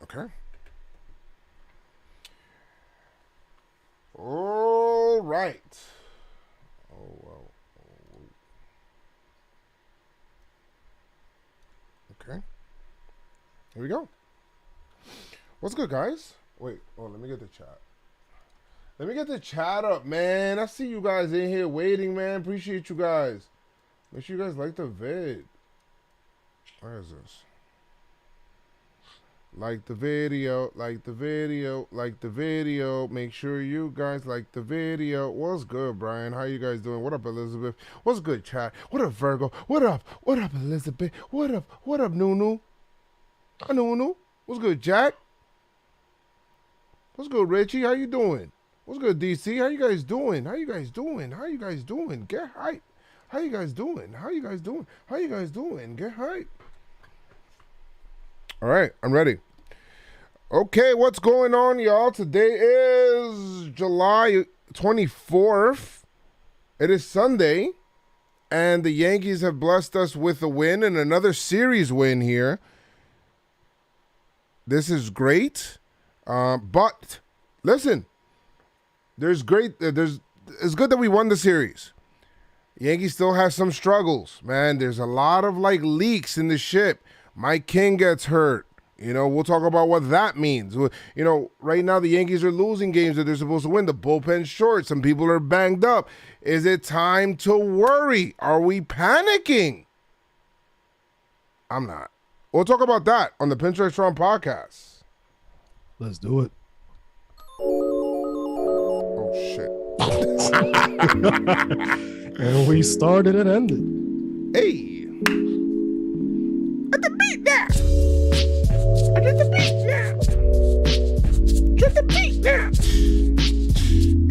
Okay. All right. Oh, well. Okay. Here we go. What's good, guys? Wait. Oh, let me get the chat. Let me get the chat up, man. I see you guys in here waiting, man. Appreciate you guys. Make sure you guys like the vid. Where is this? Like the video, like the video, like the video. Make sure you guys like the video. What's good, Brian? How you guys doing? What up, Elizabeth? What's good, chat? What up, Virgo? What up? What up, Elizabeth? What up? What up, Nunu? Hi, Nunu. What's good, Jack? What's good, Richie? How you doing? What's good, DC? How you guys doing? How you guys doing? How you guys doing? Get hype. How you guys doing? How you guys doing? How you guys doing? Get hype. All right, I'm ready. Okay, what's going on, y'all? Today is July 24th. It is Sunday, and the Yankees have blessed us with a win and another series win here. This is great, but listen, it's good that we won the series. Yankees still have some struggles, man. There's a lot of leaks in the ship. Mike King gets hurt. We'll talk about what that means. Right now the Yankees are losing games that they're supposed to win. The bullpen's short. Some people are banged up. Is it time to worry? Are we panicking? I'm not. We'll talk about that on the PinstripeStrong podcast. Let's do it. Oh, shit. And we started and ended. Hey. At the beat now. I get the beat now. Get the beat now.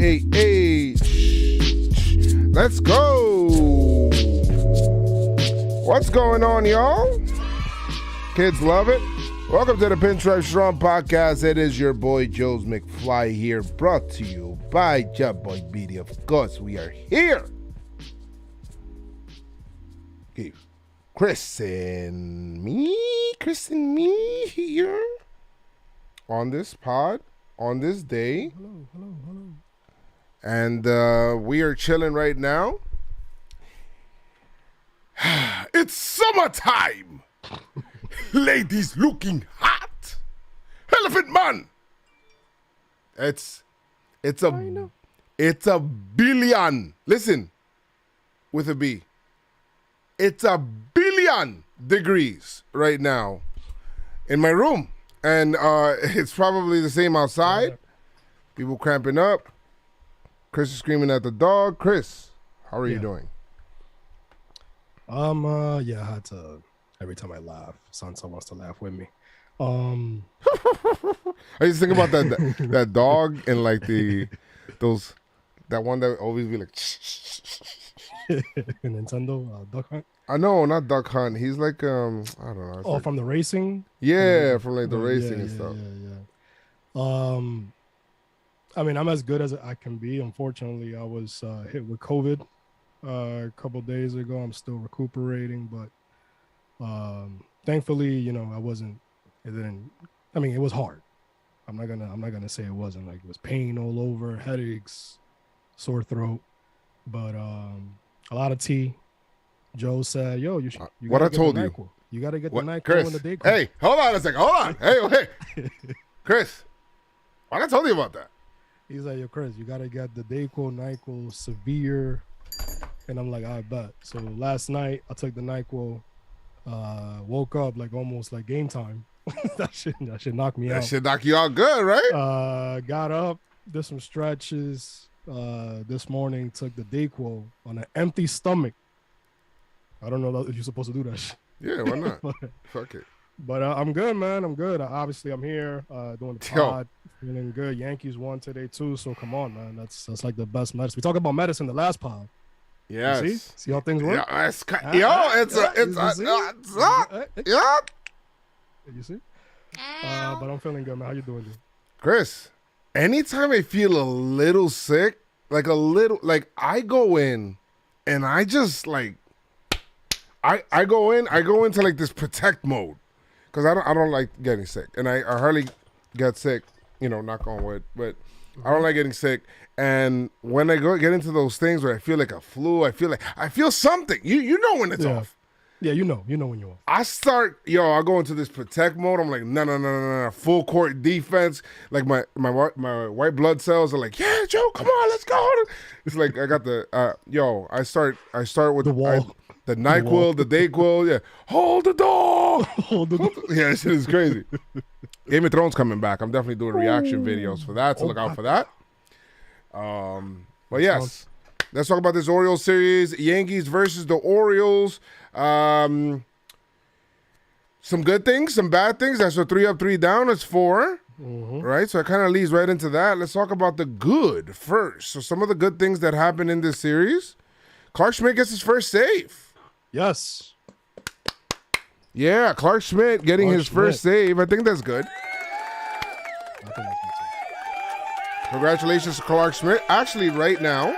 Hey. Let's go. What's going on, y'all? Kids love it. Welcome to the PinstripeStrong podcast. It is your boy Joezmcfly here, brought to you by Jomboy Media. Of course, we are here. Okay. Chris and me here on this pod, on this day. Hello. And we are chilling right now. It's summertime. Ladies looking hot. Elephant Man. It's a billion. Listen, with a B. It's a billion degrees right now in my room. And it's probably the same outside. People cramping up. Chris is screaming at the dog. Chris, how are you doing? I had to, every time I laugh, Sansa wants to laugh with me. I just think about that dog and that one that would always be like Nintendo Duck Hunt. I know, not Duck Hunt. He's like I don't know. From the racing. Yeah, from the racing and stuff. Yeah. I'm as good as I can be. Unfortunately, I was hit with COVID a couple days ago. I'm still recuperating, but thankfully, I wasn't. It didn't. It was hard. I'm not gonna say it wasn't. It was pain all over, headaches, sore throat, but a lot of tea. Joe said, "Yo, you what I told you. You got to get the NyQuil Chris, in the day. Hey, hold on a second. Hold on. Hey, Chris, what I told you about that? He's like, yo, Chris, you got to get the NyQuil severe. And I'm like, I bet. So last night I took the NyQuil, woke up almost like game time. that should knock me out. That should knock you out good, right? Got up, did some stretches. This morning took the NyQuil on an empty stomach. I don't know if you're supposed to do that shit. Yeah, why not? Fuck it. But I'm good, man. I'm good. Obviously, I'm here doing the pod. Feeling good. Yankees won today, too. So, come on, man. That's like the best medicine. We talked about medicine the last pod. Yes. See how things work? Yeah, You see? But I'm feeling good, man. How you doing, dude? Chris, anytime I feel a little sick, I go in and I just I go into this protect mode. because I don't like getting sick, and I hardly get sick. Knock on wood, but I don't like getting sick. And when I get into those things where I feel like a flu, I feel something. You know when it's off. Yeah, you know when you're off. I go into this protect mode. I'm like, no, full court defense. Like my white blood cells are like, yeah, Joe, come on, let's go. It's like I got the I start with The wall. the NyQuil, the DayQuil. Yeah, hold the door. Yeah, this shit is crazy. Game of Thrones coming back. I'm definitely doing reaction videos for that. So look out for that. But yes, let's talk about this Orioles series. Yankees versus the Orioles. Some good things, some bad things. That's a 3 up, 3 down. It's 4. Right? So it kind of leads right into that. Let's talk about the good first. So some of the good things that happened in this series. Clark Schmidt gets his first save. Yes. Yeah, Clark Schmidt getting his first save. I think that's good. I think that's good too. Congratulations to Clark Schmidt. Actually, right now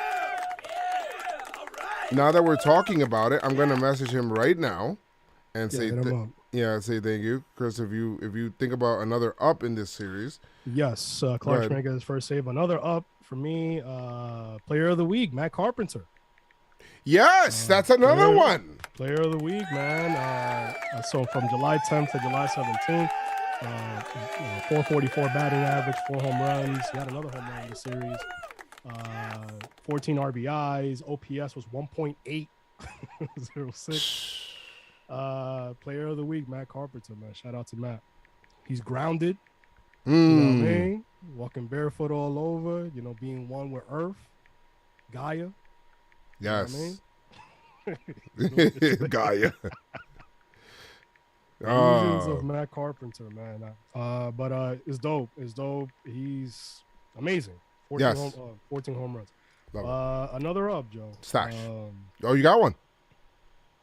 that we're talking about it, I'm going to message him right now and say thank you, Chris. If you think about another up in this series. Yes, Clark Schmidt got his first save. Another up for me. Player of the week, Matt Carpenter. Yes, that's another one. Player of the week, man. So from July 10th to July 17th, 444 batting average, 4 home runs. He had another home run in the series. 14 RBIs. OPS was 1.806. Player of the week, Matt Carpenter, man. Shout out to Matt. He's grounded. You know what I mean? Walking barefoot all over, being one with Earth, Gaia. Yes. You know what I mean? Gaia. Illusions of Matt Carpenter, man. But it's dope. It's dope. He's amazing. 14 home runs. Another up, Joe. Stash. You got one?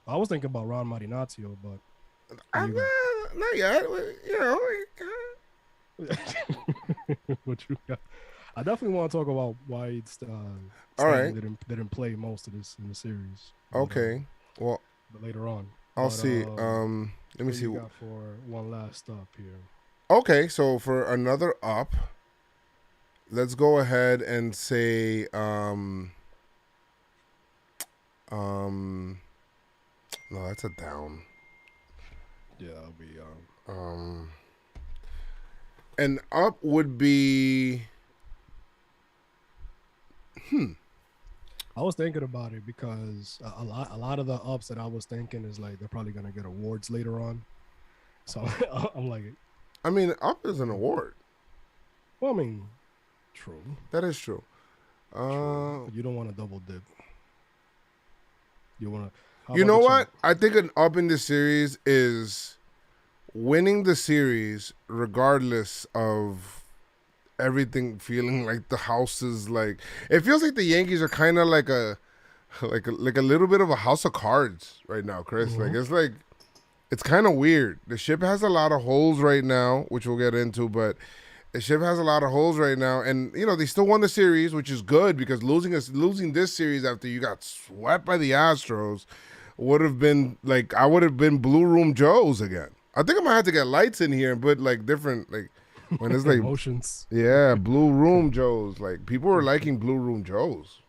I was thinking about Ron Marinaccio, but not yet. What you got? I definitely want to talk about why it's all right. Didn't play most of this in the series. Okay. But later on. I'll see. Let me see. Got for one last up here. Okay, so for another up, let's go ahead and say no, that's a down. Yeah, I'll be an up would be I was thinking about it because a lot of the ups that I was thinking is like they're probably gonna get awards later on. So I'm like, I mean, up is an award. Well, I mean, true. That is true. True. But you don't want to double dip. You want to. You know what? I think an up in this series is winning the series regardless of everything feeling like the house is like. It feels like the Yankees are kind of like a little bit of a house of cards right now, Chris. Like it's kind of weird. The ship has a lot of holes right now, which we'll get into, but the ship has a lot of holes right now, and they still won the series, which is good because losing this series after you got swept by the Astros would have been like I would have been Blue Room Joes again. I think I might have to get lights in here and put like different when it's like emotions. Yeah, Blue Room Joes. Like people were liking Blue Room Joes.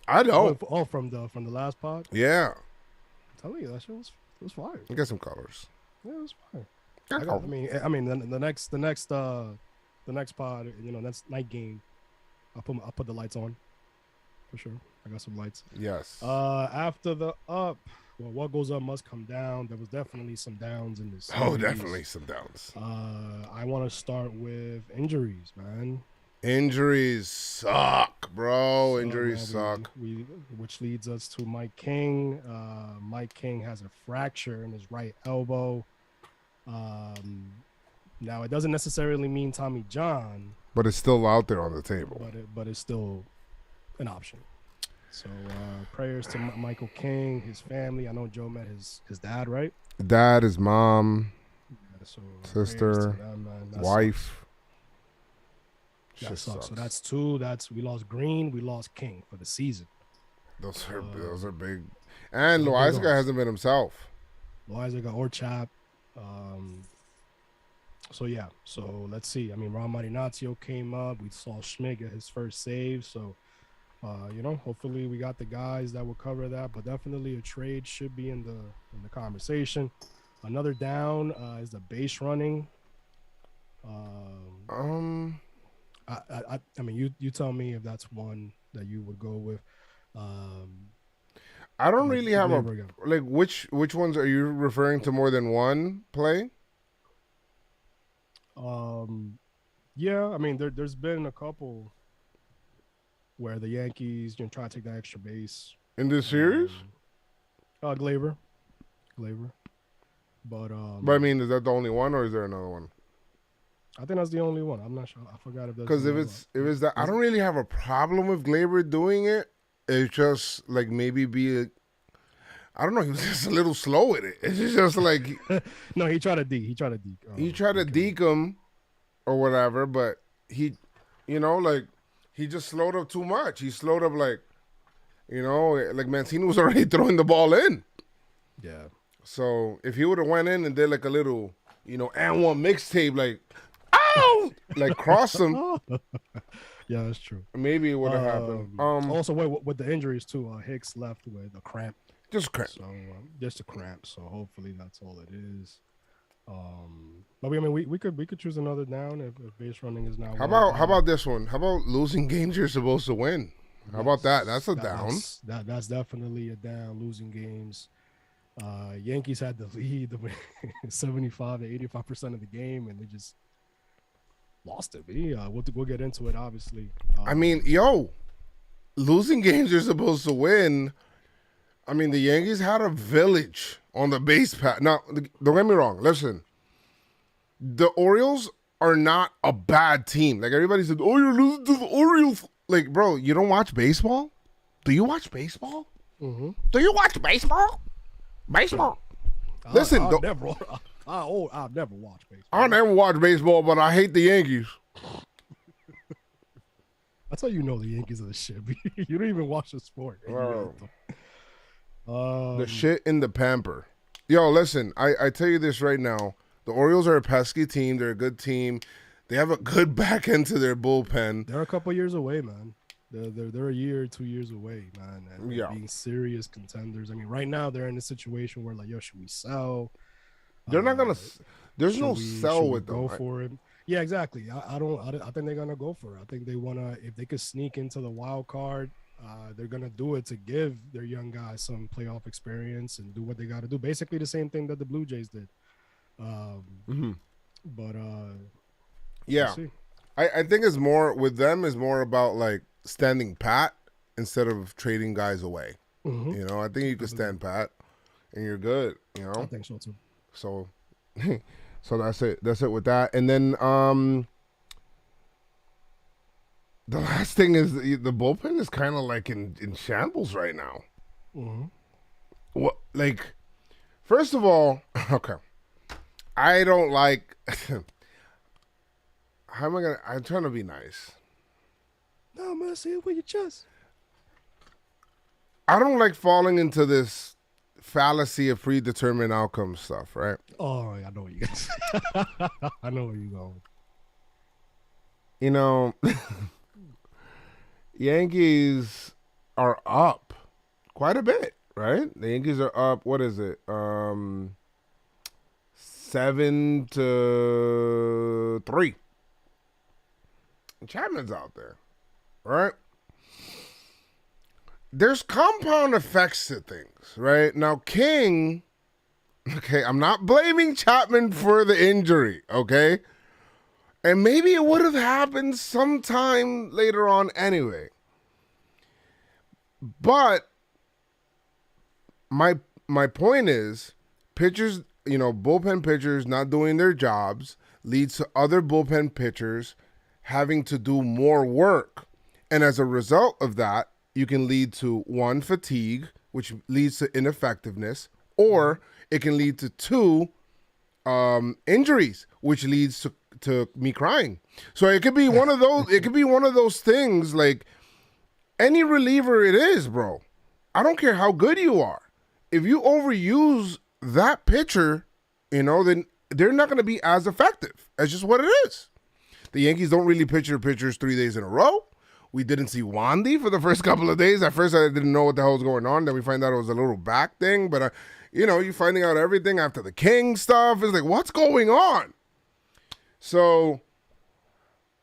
I know. Oh, from the last pod. Yeah. I'm telling you, that shit was fire. Get some colors. Yeah, it was fire. I mean, the next pod, that's night game. I'll put the lights on for sure. I got some lights. Yes. After the up, well, what goes up must come down. There was definitely some downs in this. Oh, definitely some downs. I want to start with injuries, man. Injuries suck, bro. Injuries suck. Which leads us to Mike King. Mike King has a fracture in his right elbow. Now, it doesn't necessarily mean Tommy John. But it's still out there on the table. But it's still an option. So prayers to Michael King, his family. I know Joe met his dad, right? Dad, his mom, sister, wife. That sucks. So that's 2. We lost Green. We lost King for the season. Those are big. And Loaizaga hasn't been himself. Loaizaga or Chap. So yeah, so let's see. I mean, Ron Marinaccio came up. We saw Schmidt get his first save. So hopefully we got the guys that will cover that. But definitely a trade should be in the conversation. Another down is the base running. I mean, you tell me if that's one that you would go with. I don't really have Gleyber again. like which ones are you referring to more than one play? Yeah, I mean, there's been a couple where the Yankees try to take that extra base. In this series? Gleyber. But I mean, is that the only one, or is there another one? I think that's the only one. I'm not sure. I forgot if that's Because if it's that, I don't really have a problem with Gleyber doing it. It's just like maybe I don't know. He was just a little slow with it. It's just like no, he tried to deke. He tried to deke him or whatever, but he just slowed up too much. He slowed up like Mancini was already throwing the ball in. Yeah. So if he would have went in and did like a little, and one mixtape, like, ow, like cross him. Yeah, that's true. Maybe it would have happened. Also, with the injuries too, Hicks left with a cramp. Just cramp. So just a cramp. So hopefully that's all it is. But we could choose another down if base running is not. How about this one? How about losing games you're supposed to win? How about that? That's a down. That's definitely a down. Losing games. Yankees had the lead 75 to 85% of the game, and they just lost it. We'll get into it, obviously. I mean, losing games you're supposed to win. I mean, the Yankees had a village on the base path. Now, don't get me wrong. Listen, the Orioles are not a bad team. Like, everybody said, oh, you're losing to the Orioles. Like, bro, you don't watch baseball? Do you watch baseball? Mm-hmm. Do you watch baseball? Baseball. Listen, I've never watched baseball. I never watch baseball, but I hate the Yankees. That's how you know the Yankees are the shit. You don't even watch the sport. The shit in the pamper. Yo, listen, I tell you this right now. The Orioles are a pesky team. They're a good team. They have a good back end to their bullpen. They're a couple years away, man. They're a year or 2 years away, man. And being serious contenders. I mean, right now they're in a situation where, like, yo, should we sell? They're not gonna. There's no sell with them. Go for it. Yeah, exactly. I think they're gonna go for it. I think they wanna. If they could sneak into the wild card, they're gonna do it to give their young guys some playoff experience and do what they got to do. Basically, the same thing that the Blue Jays did. But yeah, I think it's more with them is more about like standing pat instead of trading guys away. Mm-hmm. I think you can stand pat and you're good. I think so too. So that's it. That's it with that. And then the last thing is the bullpen is kind of like in shambles right now. Mm-hmm. What, like, first of all, okay, I don't like. How am I gonna? I'm trying to be nice. No, I'm gonna say it with your chest. I don't like falling into this fallacy of predetermined outcome stuff, right? Oh, I know what you guys. I know where you going. Yankees are up quite a bit, right? The Yankees are up. What is it? 7-3. Chapman's out there, right? There's compound effects to things, right? Now, King, okay, I'm not blaming Chapman for the injury, okay? And maybe it would have happened sometime later on anyway. But my point is, pitchers, bullpen pitchers not doing their jobs leads to other bullpen pitchers having to do more work. And as a result of that, you can lead to one, fatigue, which leads to ineffectiveness, or it can lead to two, injuries, which leads to me crying. So it could be one of those. It could be one of those things. Like any reliever, it is, bro. I don't care how good you are. If you overuse that pitcher, then they're not going to be as effective. That's just what it is. The Yankees don't really pitch their pitchers 3 days in a row. We didn't see Wandy for the first couple of days. At first, I didn't know what the hell was going on. Then we find out it was a little back thing. But, you're finding out everything after the King stuff. It's like, what's going on? So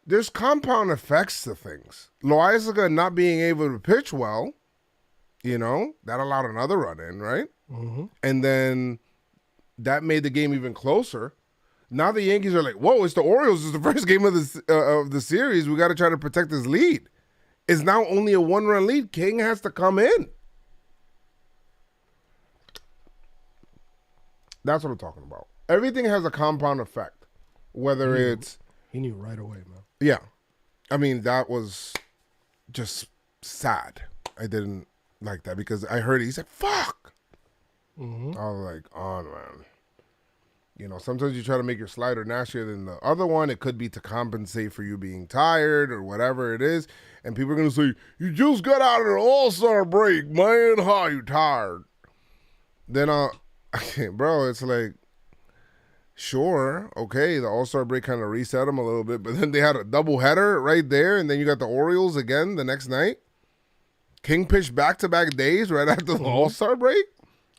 there's compound effects to things. Loaizaga not being able to pitch well, that allowed another run in, right? Mm-hmm. And then that made the game even closer. Now the Yankees are like, whoa, it's the Orioles. It's the first game of the series. We got to try to protect this lead. It's now only a 1-run lead. King has to come in. That's what I'm talking about. Everything has a compound effect. Whether it's... He knew right away, man. Yeah. I mean, that was just sad. I didn't like that because I heard it. He said, fuck. Mm-hmm. I was like, oh, man. Sometimes you try to make your slider nastier than the other one. It could be to compensate for you being tired or whatever it is. And people are going to say, you just got out of the All-Star break, man. How you tired? Then, bro, it's like, sure, okay, the All-Star break kind of reset them a little bit. But then they had a doubleheader right there. And then you got the Orioles again the next night. King pitched back-to-back days right after the All-Star break.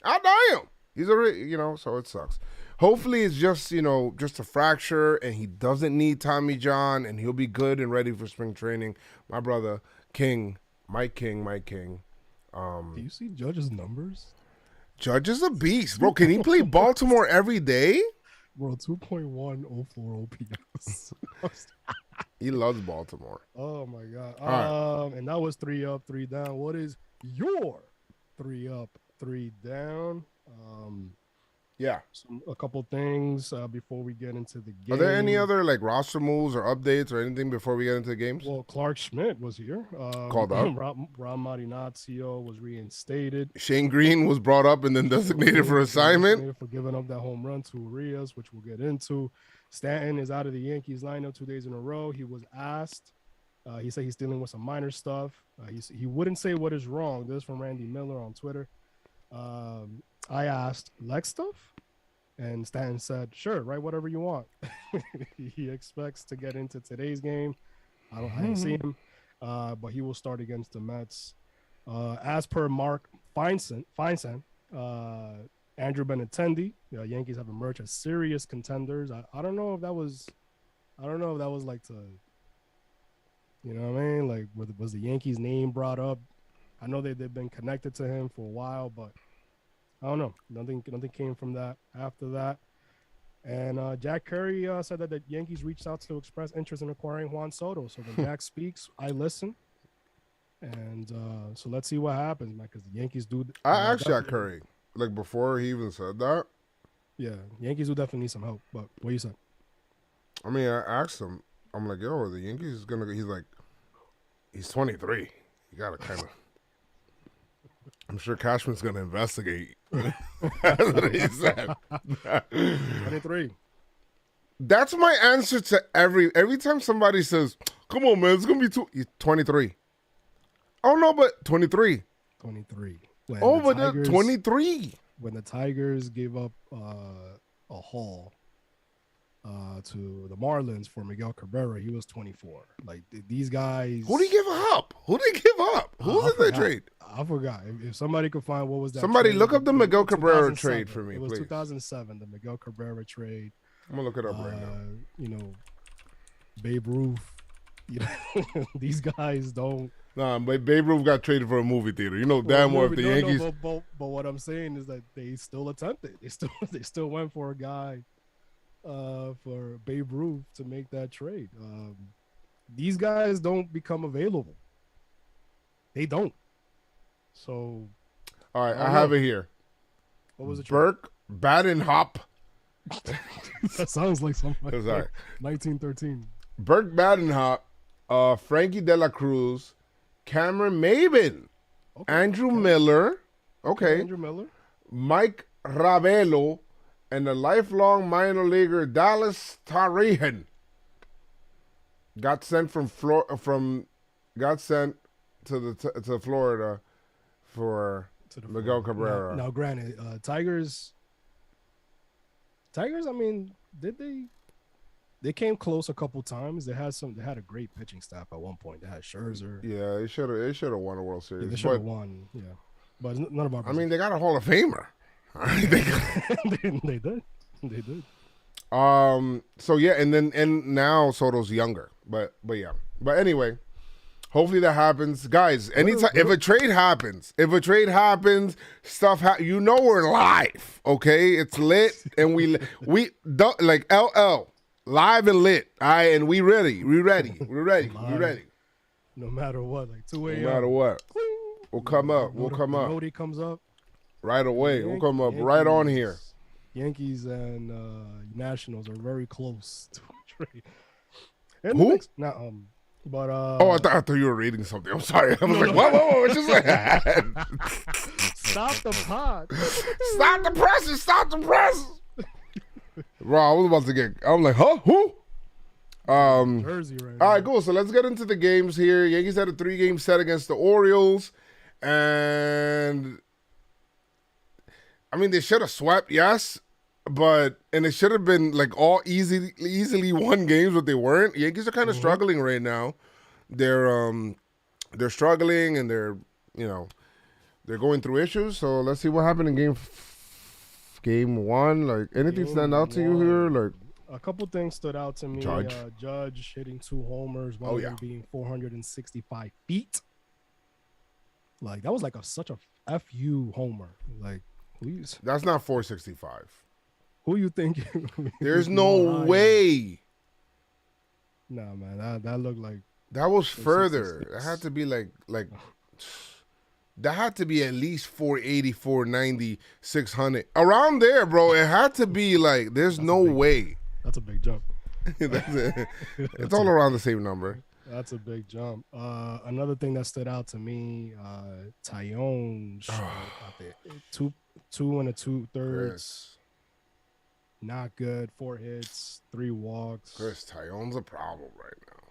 I damn. He's already, so it sucks. Hopefully it's just, just a fracture and he doesn't need Tommy John and he'll be good and ready for spring training. My brother, Mike King. Do you see Judge's numbers? Judge is a beast, bro. Can he play Baltimore every day? Bro, 2.104 OPS. He loves Baltimore. Oh, my God. Right. And that was 3 up, 3 down. What is your 3 up, 3 down? Yeah. A couple things before we get into the game. Are there any other roster moves or updates or anything before we get into the games? Well, Clark Schmidt was here. Called up. Ron Marinaccio was reinstated. Shane Green was brought up and then designated for assignment. For giving up that home run to Urias, which we'll get into. Stanton is out of the Yankees lineup 2 days in a row. He was asked. He said he's dealing with some minor stuff. He wouldn't say what is wrong. This is from Randy Miller on Twitter. I asked, leg stuff? And Stanton said, sure, write whatever you want. He expects to get into today's game. I didn't see him, but he will start against the Mets. As per Mark Feinstein, Andrew Benintendi, Yankees have emerged as serious contenders. I don't know if that was like to, you know what I mean? Like, was the Yankees name brought up? I know they've been connected to him for a while, but I don't know. Nothing came from that after that. And Jack Curry said that the Yankees reached out to express interest in acquiring Juan Soto. So when Jack speaks, I listen. And so let's see what happens, man, because the Yankees do. I asked Jack Curry, before he even said that. Yeah, Yankees do definitely need some help. But what you said? I mean, I asked him. I'm like, yo, the Yankees is going to – he's like, he's 23. You got to kind of – I'm sure Cashman's going to investigate. That's what he said. 23. That's my answer to every time somebody says, come on, man, it's going to be 23. Oh, no, but 23. 23. But 23. When the Tigers gave up a haul to the Marlins for Miguel Cabrera, he was 24. Like, these guys. Who did he give up? Who did they trade? I forgot. If somebody could find what was that. Somebody trade, look up the Miguel Cabrera trade for me, It was please. 2007, the Miguel Cabrera trade. I'm going to look it up right now. You know, Babe Ruth. You know, these guys don't. Nah, but Babe Ruth got traded for a movie theater. You know damn well if the Yankees. But what I'm saying is that they still attempted. They still went for a guy, for Babe Ruth to make that trade. These guys don't become available. They don't. So. All right, I have it here. What was it? Burke Badenhop. That sounds like something. Like Sorry. 1913. Burke Badenhop, Frankie De La Cruz, Cameron Maben, Andrew Miller, Andrew Miller, Mike Ravelo, and the lifelong minor leaguer Dallas Tarihan got sent to Florida for Miguel Cabrera. Now, granted, Tigers Tigers, I mean, did they came close a couple times. They had a great pitching staff at one point. They had Scherzer. Yeah, they should have won a World Series. Yeah, they should have won. Yeah, but none of our. I mean, they got a Hall of Famer. They did. They did. So yeah, and now Soto's younger, but yeah. But anyway, hopefully that happens, guys. Anytime if a trade happens, stuff you know we're live. Okay, it's lit, and we don't like LL live and lit. All right, and we ready. No matter what, like 2 a.m. No matter what, we'll come up. Nobody comes up right away. We'll come up right on here. Yankees and Nationals are very close to a trade. Who? But I thought you were reading something. I'm sorry. I was whoa. It's just like stop the pod. Stop the presses. Bro, I was about to get. I'm like, huh? Who? Jersey right all right, now. cool. So let's get into the games here. Yankees had a 3-game set against the Orioles, and I mean they should have swept, yes, and it should have been like all easily won games, but they weren't. Yankees are kind of struggling right now. They're struggling, and they're going through issues. So let's see what happened in game one. Like anything stand out to you here? Like a couple things stood out to me. Judge hitting 2 homers, one of them being 465 feet. Like that was like such a FU homer. Like that's not 465. Who you think? There's no way. Nah, man, that looked like that was further. It had to be like that had to be at least 480, 490, 600 around there, bro. It had to be like there's no way. That's a big jump. It's all around the same number. That's a big jump. Another thing that stood out to me, Taillon out there. 2 2.2/3. Not good. 4 hits, 3 walks. Chris, Taillon's a problem right now.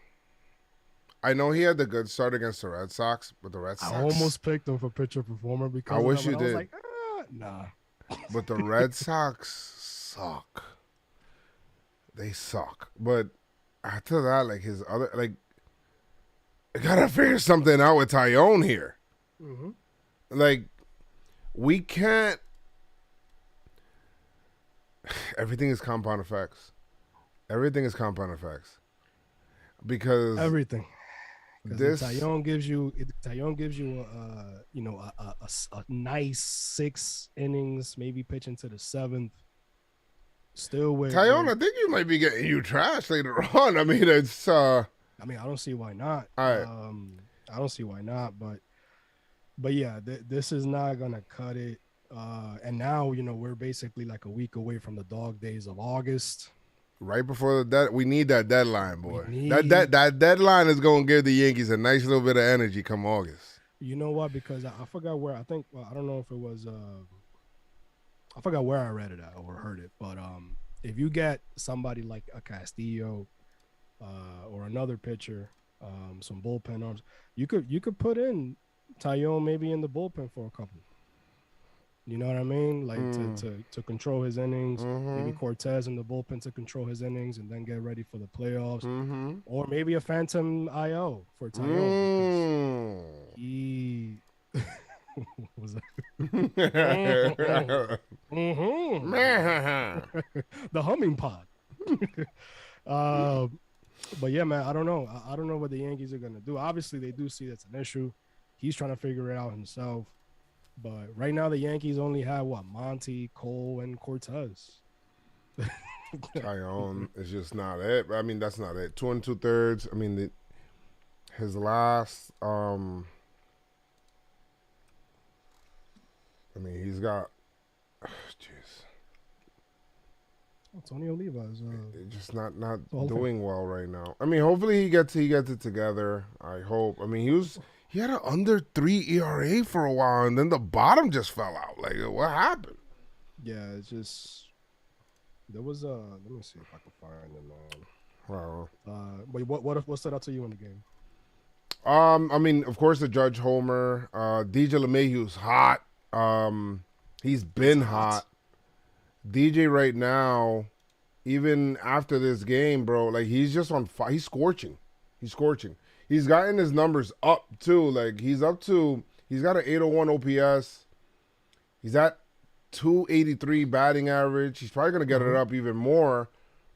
I know he had the good start against the Red Sox, but the Red Sox. I almost picked him for pitcher performer because I wish you did. I was like, nah. But the Red Sox suck. They suck. But after that, like his other, like, I gotta figure something out with Taillon here. Mm-hmm. Like, we can't. Everything is compound effects. Because everything. This Taillon gives you a nice 6 innings, maybe pitching to the 7th. Still with Taillon, I think you might be getting you trash later on. I mean, it's. I don't see why not. All right. I don't see why not, but yeah, this is not gonna cut it. And now we're basically like a week away from the dog days of August. Right before we need that deadline, boy. That deadline is going to give the Yankees a nice little bit of energy come August. You know what? Because I forgot where. I don't know if it was. I forgot where I read it at or heard it. But if you get somebody like a Castillo or another pitcher, some bullpen arms, you could put in Taillon maybe in the bullpen for a couple. You know what I mean? Like to control his innings, maybe Cortez in the bullpen to control his innings and then get ready for the playoffs. Or maybe a phantom IO for Taillon. He was that? The humming pod. But yeah, man, I don't know. I don't know what the Yankees are gonna do. Obviously, they do see that's an issue. He's trying to figure it out himself. But right now, the Yankees only have Monty, Cole, and Cortez. Taillon is just not it. I mean, that's not it. 2 2/3. I mean, his last. I mean, he's got. Jeez. Tony Oliva's just not doing well right now. I mean, hopefully he gets it together. I hope. I mean, he had an under 3 ERA for a while, and then the bottom just fell out. Like, what happened? Yeah, it's just there was let me see if I can find him. Wow. Wait, what stood out to you in the game? I mean, of course, the Judge homer. DJ LeMahieu's hot. He's been hot. DJ right now, even after this game, bro, like he's just on fire. He's scorching. He's scorching. He's gotten his numbers up too. Like he's got an 801 OPS. He's at 283 batting average. He's probably gonna get it up even more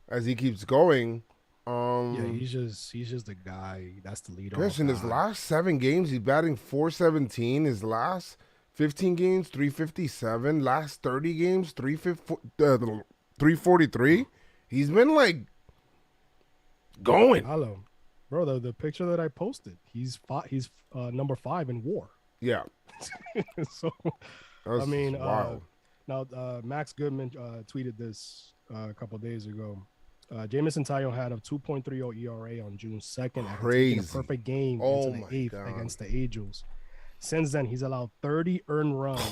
as he keeps going. Yeah, he's just the guy. That's the leader. Chris, in his last 7 games, he's batting 417. His last 15 games, 357. Last 30 games, 343. He's been like going. Hello, bro. The picture that I posted, he's number 5 in WAR. Yeah. So, That's I mean, wild. now Max Goodman tweeted this a couple of days ago. Jameson Taillon had a 2.30 ERA on June 2nd. Crazy. A perfect game into the 8th against the Angels. Since then, he's allowed 30 earned runs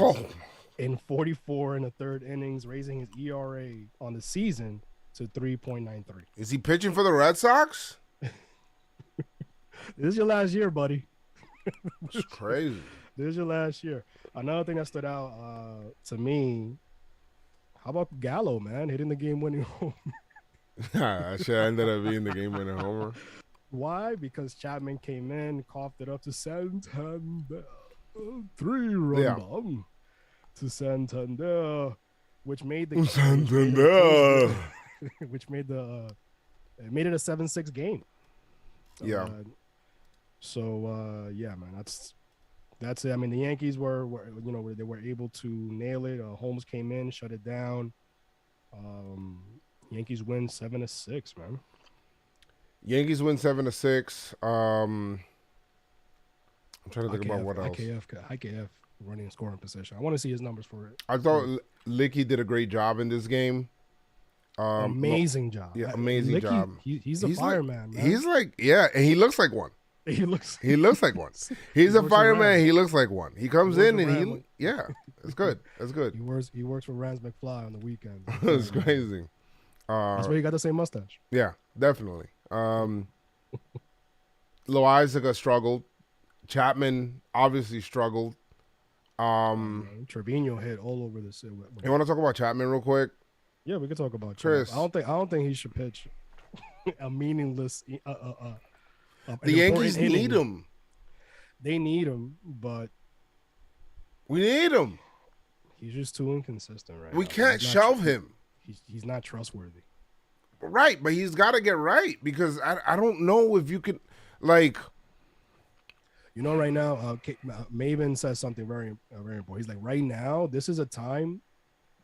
in 44 and a third innings, raising his ERA on the season to 3.93. Is he pitching for the Red Sox? This is your last year, buddy. It's crazy. This is your last year. Another thing that stood out to me, how about Gallo, man, hitting the game-winning home? That shit ended up being the game-winning homer. Why? Because Chapman came in, coughed it up to Santander. 3-run bomb to Santander, which made the Santander. which made the it made it a 7-6 game. Yeah. Yeah, man, that's it. I mean, the Yankees were they were able to nail it. Holmes came in, shut it down. Yankees win 7-6, man. Yankees win 7-6. I'm trying to think about what else. IKF running scoring position. I want to see his numbers for it. I thought Licky did a great job in this game. Amazing job. Yeah, amazing Licky, job. He's a fireman, man. He's like, yeah, and he looks like one. He looks like one. He's a fireman. He looks like one. He comes in and it's good. That's good. He works for Joezmcfly on the weekend. It's crazy. That's why you got the same mustache. Yeah, definitely. Loaizaga struggled. Chapman obviously struggled. Trevino hit all over this. You want to talk about Chapman real quick? Yeah, we can talk about Chris. Chapman. I don't think he should pitch a meaningless. The Yankees need him. They need him, but we need him. He's just too inconsistent, right? We can't shelve him. He's not trustworthy. Right, but he's got to get right because I don't know if you can, like. You know, right now, Maven says something very, very important. He's like, right now, this is a time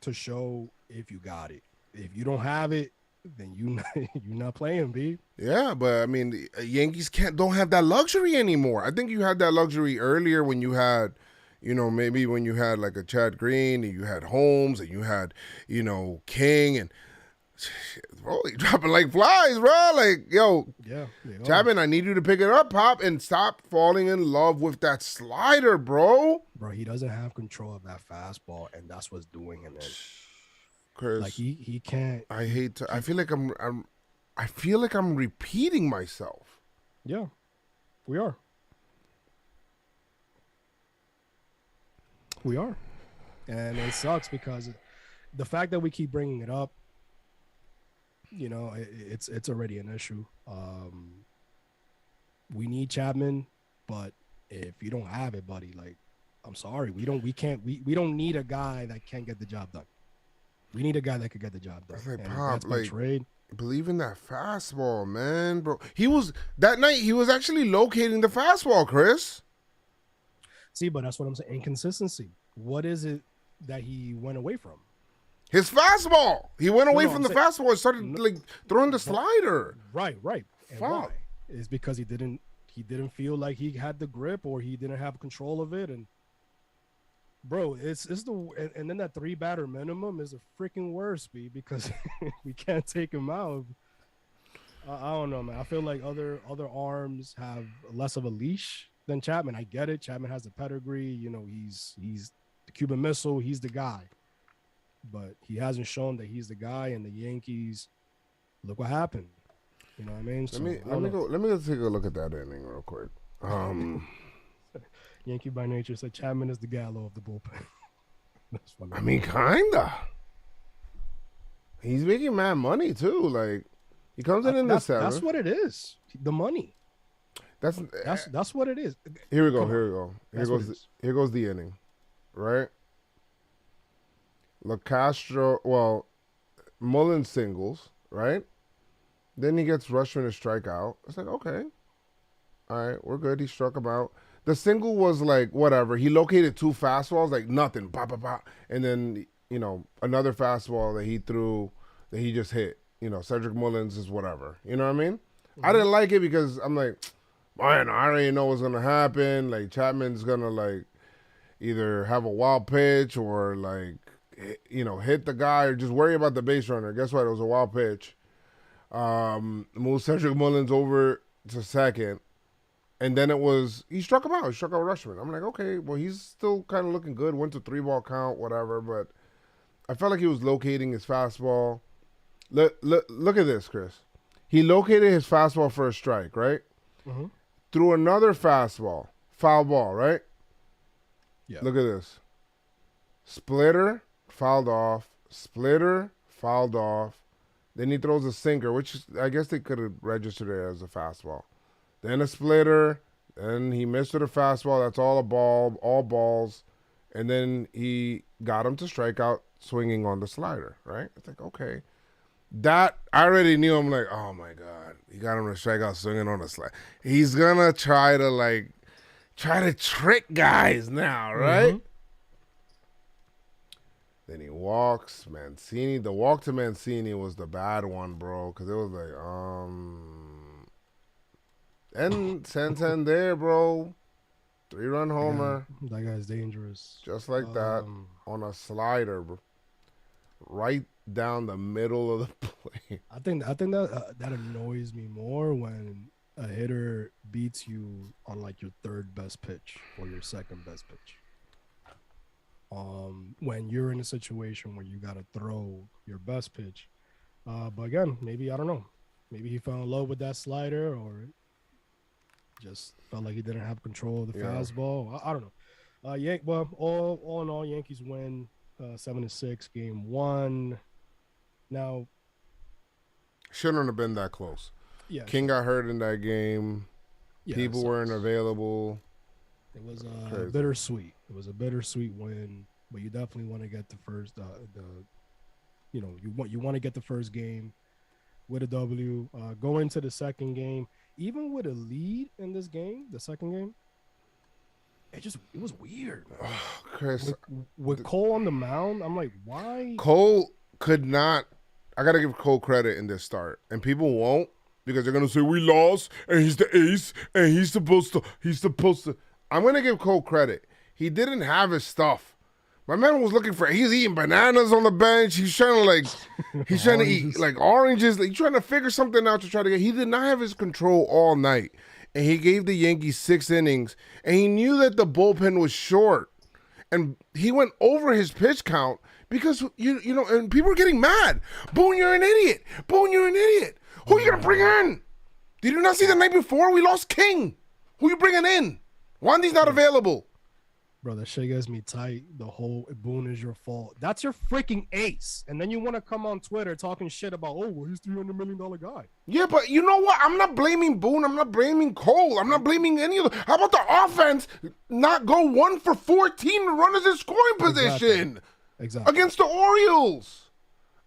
to show if you got it. If you don't have it, then you're not playing, B. Yeah, but I mean, the Yankees don't have that luxury anymore. I think you had that luxury earlier when you had, maybe when you had like a Chad Green and you had Holmes and you had, King and. Bro, they dropping like flies, bro. Like, yo, yeah, Chapman, I need you to pick it up, Pop, and stop falling in love with that slider, bro. Bro, he doesn't have control of that fastball, and that's what's doing him in. Chris, like he can't. I hate to. I feel like I'm repeating myself. Yeah, we are. We are, and it sucks because the fact that we keep bringing it up. It's already an issue. We need Chapman, but if you don't have it, buddy, like, I'm sorry, we don't need a guy that can't get the job done. We need a guy that could get the job done. Like, and Pop, like, trade. Believe in that fastball, man, bro. That night he was actually locating the fastball, Chris. See, but that's what I'm saying. Inconsistency. What is it that he went away from? His fastball. He went away from the fastball and started like throwing the slider. Right. And why? Is because he didn't feel like he had the grip or he didn't have control of it. And bro, and then that 3-batter minimum is a freaking worst, B, because we can't take him out. I don't know, man. I feel like other arms have less of a leash than Chapman. I get it. Chapman has the pedigree. He's the Cuban Missile. He's the guy. But he hasn't shown that he's the guy, and the Yankees, look what happened. You know what I mean? Let me go take a look at that inning real quick. Yankee by nature said Chapman is the Gallo of the bullpen. That's funny. I mean, kinda. He's making mad money too. Like he comes in the seventh. That's what it is. The money. That's what it is. Here we go. Come on. Here we go. Here goes the inning, right? LaCastro. Well, Mullins singles, right? Then he gets Rushman to strike out. It's like, okay, all right, we're good. He struck him out. The single was like whatever. He located 2 fastballs, like nothing, pop, pop, pop, and then another fastball that he threw that he just hit. Cedric Mullins is whatever. You know what I mean? Mm-hmm. I didn't like it because I'm like, man, I already know what's gonna happen. Like Chapman's gonna like either have a wild pitch or like hit the guy or just worry about the base runner. Guess what? It was a wild pitch. Moved Cedric Mullins over to second. And then he struck him out. He struck out Rushman. I'm like, okay, well, he's still kind of looking good. Went to 3-ball count, whatever. But I felt like he was locating his fastball. Look at this, Chris. He located his fastball for a strike, right? Mm-hmm. Threw another fastball, foul ball, right? Yeah. Look at this. Splitter, fouled off. Splitter, fouled off. Then he throws a sinker, which I guess they could have registered it as a fastball. Then a splitter. Then he missed with a fastball. That's all balls. And then he got him to strike out swinging on the slider, right? It's like, okay. That, I already knew. I'm like, oh, my God. He got him to strike out swinging on the slider. He's going to try to trick guys now, right? Mm-hmm. Then he walks Mancini. The walk to Mancini was the bad one, bro, because it was like, and Santander, bro, 3-run homer. That guy's dangerous. Just like that on a slider, bro. Right down the middle of the plate. I think that annoys me more when a hitter beats you on like your third best pitch or your second best pitch. When you're in a situation where you got to throw your best pitch. But again, maybe, I don't know. Maybe he fell in love with that slider or just felt like he didn't have control of the fastball. I don't know. Well, all in all, Yankees win 7-6, game 1. Now, shouldn't have been that close. Yeah, King got hurt in that game. Yeah, people weren't available. It was bittersweet. It was a bittersweet win, but you definitely want to get the first. You want to get the first game with a W. Go into the second game, even with a lead in this game, the second game. It was weird. Chris, with Cole on the mound, I'm like, why? Cole could not. I gotta give Cole credit in this start, and people won't because they're gonna say we lost and he's the ace and he's supposed to. I'm going to give Cole credit. He didn't have his stuff. My man was he's eating bananas on the bench. He's trying to eat like oranges. He's trying to figure something out to try to get. He did not have his control all night. And he gave the Yankees 6 innings. And he knew that the bullpen was short. And he went over his pitch count because, and people were getting mad. Boone, you're an idiot. Boone, you're an idiot. Who are you going to bring in? Did you not see the night before? We lost King. Who are you bringing in? Wandy's not available. Bro, that shit gets me tight. The whole Boone is your fault. That's your freaking ace. And then you want to come on Twitter talking shit about, he's $300 million guy. Yeah, but you know what? I'm not blaming Boone. I'm not blaming Cole. I'm not blaming any of them. How about the offense not go 1 for 14 to runners in scoring position? Exactly. Against the Orioles.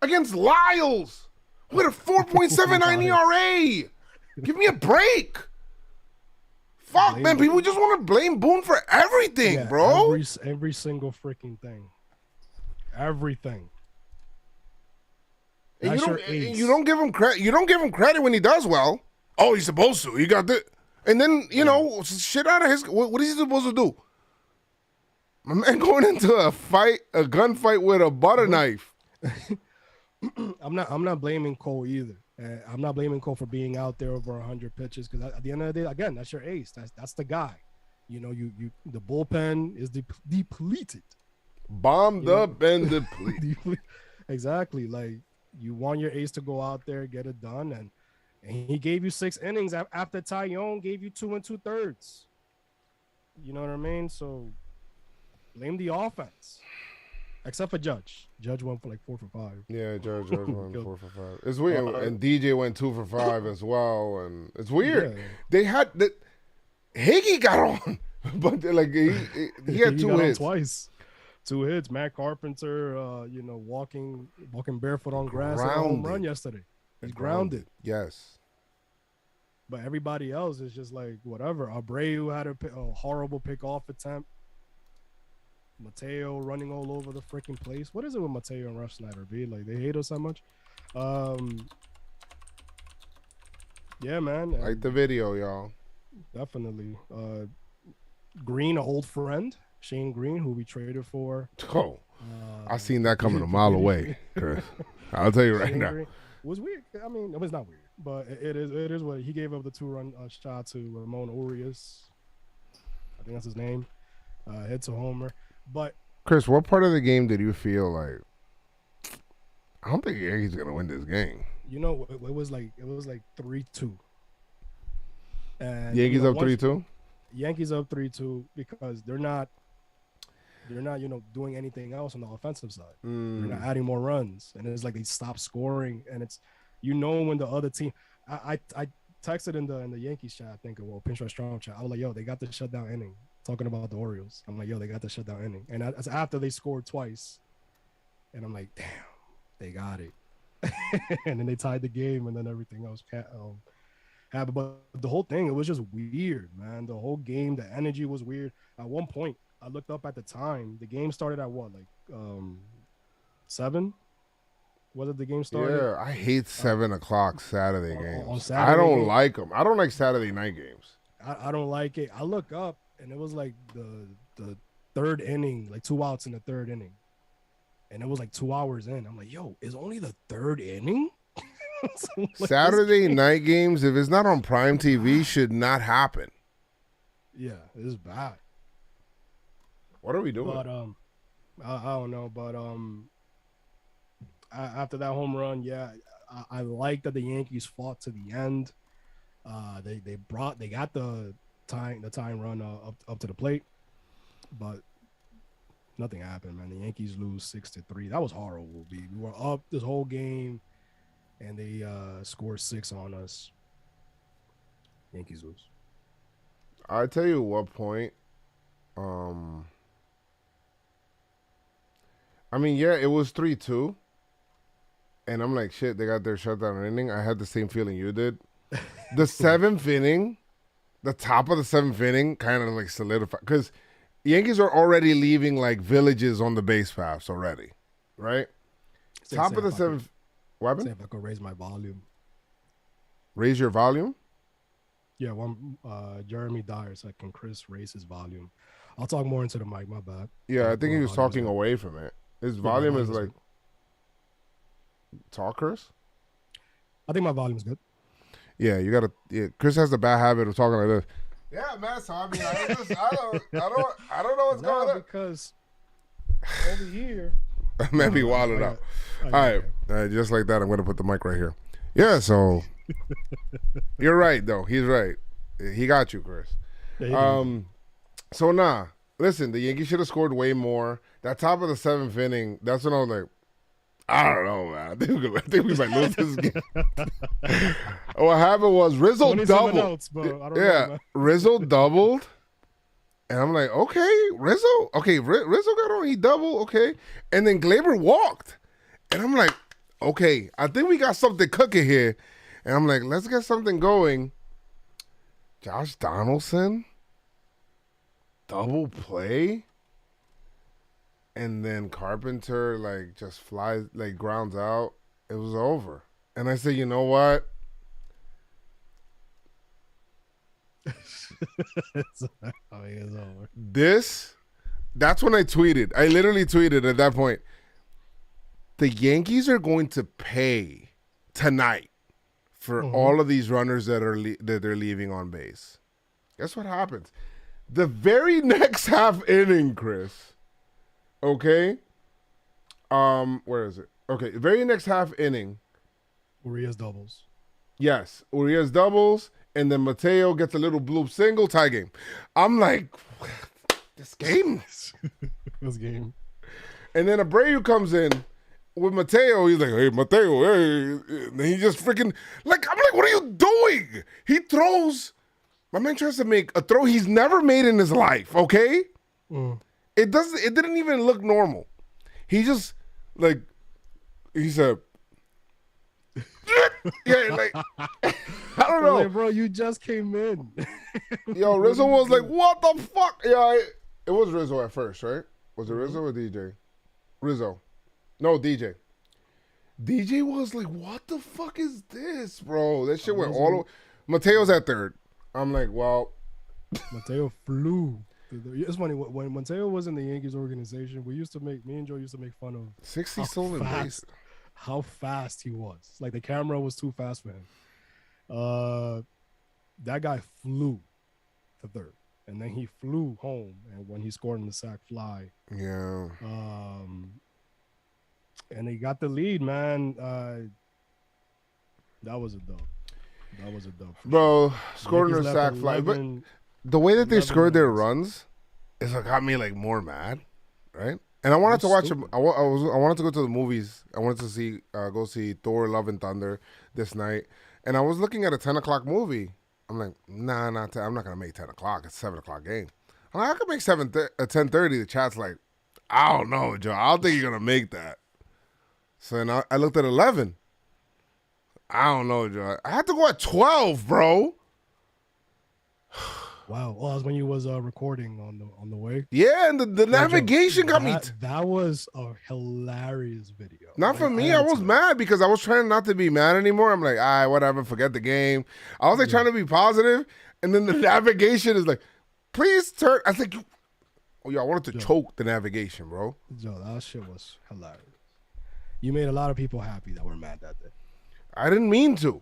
Against Lyles. With a 4.79 ERA. Give me a break. Fuck, man. People just want to blame Boone for everything, bro. Every single freaking thing. Everything. And you don't give him credit. You don't give him credit when he does well. Oh, he's supposed to. He got the, and then shit out of his. What is he supposed to do? My man going into a gunfight with a butter knife. I'm not blaming Cole either. I'm not blaming Cole for being out there over 100 pitches because at the end of the day, again, that's your ace. That's the guy. The bullpen is depleted. Bombed up and depleted. Exactly. Like you want your ace to go out there, get it done, and he gave you 6 innings after Taillon gave you 2 2/3. You know what I mean? So blame the offense. except for Judge. Judge went for like 4 for 5. Yeah, George went 4 for 5. It's weird, and DJ went 2 for 5 as well, and it's weird. Yeah. They had that. Higgy got on, but like he had 2 hits twice. 2 hits. Matt Carpenter, walking barefoot on grass and a home run yesterday. He's grounded. Yes. But everybody else is just like whatever. Abreu had a horrible pickoff attempt. Mateo running all over the freaking place. What is it with Mateo and Rush Snyder? B, like they hate us that much. Yeah, man. Like the video, y'all. Definitely. Green, an old friend, Shane Green, who we traded for. Oh, I seen that coming a mile away, Chris. I'll tell you right Shane now. Green was weird. I mean, it was not weird, but it is what he gave up the 2-run shot to Ramon Urias. I think that's his name. Hits a homer. But Chris, what part of the game did you feel like I don't think Yankees gonna win this game? You know, it was like 3-2. And Yankees up 3-2? Yankees up 3-2 because they're not doing anything else on the offensive side. They're not adding more runs, and it's like they stop scoring, and it's when the other team. I texted in the Yankees chat, I think, PinstripeStrong chat. I was like, yo, they got the shutdown inning. Talking about the Orioles, I'm like, yo, they got the shutdown inning, and that's after they scored twice, and I'm like, damn, they got it, and then they tied the game, and then everything else happened. But the whole thing, it was just weird, man. The whole game, the energy was weird. At one point, I looked up at the time. The game started at what, like 7? Was it the game started? Yeah, I hate 7 o'clock Saturday games. On Saturday I don't like them. I don't like Saturday night games. I don't like it. I look up, and it was like the 3rd inning, like 2 outs in the 3rd inning. And it was like 2 hours in. I'm like, yo, it's only the 3rd inning? Like, Saturday night games, if it's not on prime TV, should not happen. Yeah, it's bad. What are we doing? But I don't know. But after that home run, yeah, I like that the Yankees fought to the end. They got the tying run up to the plate, but nothing happened, man. The Yankees lose 6-3. That was horrible. We were up this whole game, and they scored 6 on us. Yankees lose. I tell you what point. I mean, yeah, it was 3-2, and I'm like, shit, they got their shutdown inning. I had the same feeling you did. The 7th inning, the top of the 7th inning, kind of like solidified because Yankees are already leaving like villages on the base paths already, right? Top of the 7th. What happened? See if I could raise my volume. Raise your volume? Yeah, Jeremy Dyer, so can Chris raise his volume. I'll talk more into the mic, my bad. Yeah, I think he was talking away from it. His volume is like... Talk, Chris? I think my volume's good. Yeah, you gotta... Yeah, Chris has the bad habit of talking like this. Yeah, man, so I mean, I don't know what's going on. Because over here... Man be wilding out. All right, just like that, I'm going to put the mic right here. Yeah, so... You're right, though. He's right. He got you, Chris. Yeah, So, listen, the Yankees should have scored way more. That top of the 7th inning, that's when I was like, I don't know, man. I think we might lose this game. What happened was Rizzo doubled. Rizzo doubled. And I'm like, okay, Rizzo. Okay, Rizzo got on. He doubled. Okay. And then Glaber walked. And I'm like, okay, I think we got something cooking here. And I'm like, let's get something going. Josh Donaldson. Double play. And then Carpenter, like, just flies, like, grounds out. It was over. And I said, you know what? It's over. That's when I tweeted. I literally tweeted at that point. The Yankees are going to pay tonight for all of these runners that they're leaving on base. Guess what happens? The very next half inning, Chris. Okay. Where is it? Okay, the very next half inning. Urias doubles. Yes, Urias doubles, and then Mateo gets a little bloop single, tie game. I'm like, this game. This game. And then Abreu comes in with Mateo. He's like, hey, Mateo, hey. And he just freaking, like, I'm like, what are you doing? He throws. My man tries to make a throw he's never made in his life, okay? It didn't even look normal. He just, like, he said, yeah, like, I don't know. Like, bro, you just came in. Yo, Rizzo was like, what the fuck? Yeah, it was Rizzo at first, right? Was it Rizzo or DJ? Rizzo. No, DJ. DJ was like, what the fuck is this, bro? That shit went all over. Mateo's at third. I'm like, well. Mateo flew. It's funny, when Mateo was in the Yankees organization, me and Joe used to make fun of 60 stolen bases. How fast he was. Like, the camera was too fast for him. That guy flew to third. And then he flew home, and when he scored in the sac fly. Yeah. And he got the lead, man. That was a dub. Bro, scored in the sac fly. But the way that they scored their runs is what got me like more mad, right? And I wanted to watch him. I wanted to go to the movies. I wanted to go see Thor: Love and Thunder this night. And I was looking at a 10:00 movie. I'm like, nah, I'm not gonna make 10 o'clock. It's 7 o'clock game. I'm like, I could make 10:30. The chat's like, I don't know, Joe. I don't think you're gonna make that. So then I looked at 11. I don't know, Joe. I had to go at 12, bro. Wow. Well, that was when you was recording on the way. Yeah, and the navigation got me. That was a hilarious video. Not for me. I was mad because I was trying not to be mad anymore. I'm like, all right, whatever, forget the game. I was like trying to be positive, and then the navigation is like, please turn. I was like, oh, yeah, I wanted to choke the navigation, bro. Joe, that shit was hilarious. You made a lot of people happy that were mad that day. I didn't mean to.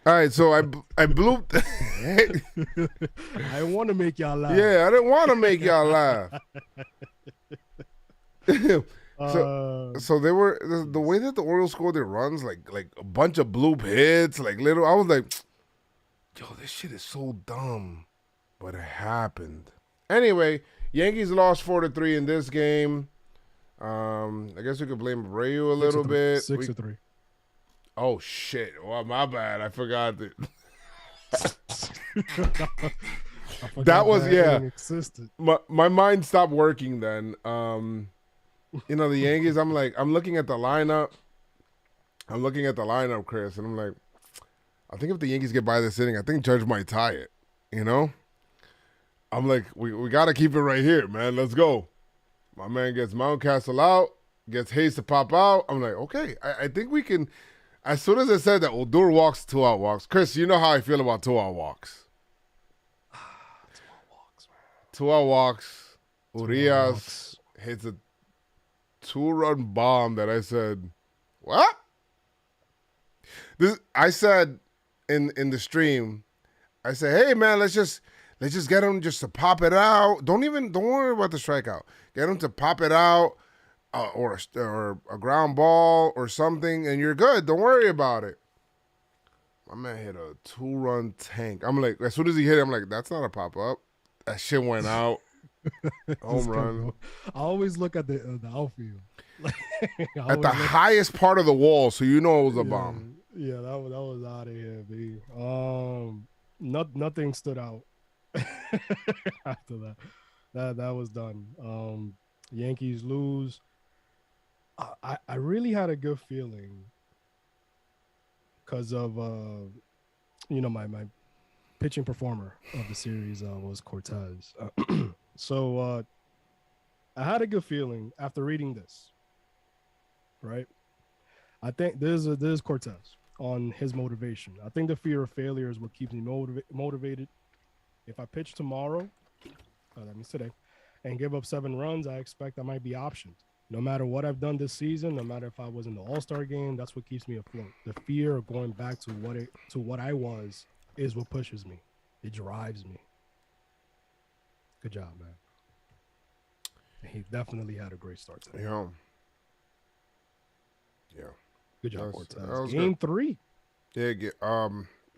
All right, so I blew. I didn't want to make y'all laugh. Yeah, I didn't want to make y'all laugh. So they were the way that the Orioles scored their runs, like a bunch of bloop hits, like little. I was like, yo, this shit is so dumb, but it happened. Anyway, Yankees lost 4-3 in this game. I guess we could blame Abreu a little bit. 6-3. Oh shit! Well, my bad. I forgot that. That was My mind stopped working then. You know, the Yankees. I'm looking at the lineup. Chris, and I'm like, I think if the Yankees get by this inning, I think Judge might tie it. You know, I'm like, we got to keep it right here, man. Let's go. My man gets Mountcastle out, gets Hayes to pop out. I'm like, okay, I think we can. As soon as I said that, Odor walks, 2-out walks. Chris, you know how I feel about 2-out walks. 2-out walks. Urias hits a 2-run bomb that I said, what? I said in the stream, I said, hey man, let's just get him just to pop it out. Don't worry about the strikeout. Get him to pop it out. Or a ground ball or something, and you're good. Don't worry about it. My man hit a 2-run tank. I'm like, as soon as he hit it, I'm like, that's not a pop-up. That shit went out. Home run. I always look at the outfield. At the highest part of the wall, so you know it was a bomb. Yeah, that was out of here, B. Nothing stood out after that. That was done. Yankees lose. I really had a good feeling because of my pitching performer of the series was Cortez. So I had a good feeling after reading this. Right, I think this is Cortez on his motivation. I think the fear of failure is what keeps me motivated. If I pitch tomorrow, that means today, and give up 7 runs, I expect I might be optioned. No matter what I've done this season, no matter if I was in the All-Star game, that's what keeps me afloat. The fear of going back to what I was is what pushes me. It drives me. Good job, man. He definitely had a great start today. Yeah. Good job, Cortez. Game 3. Yeah,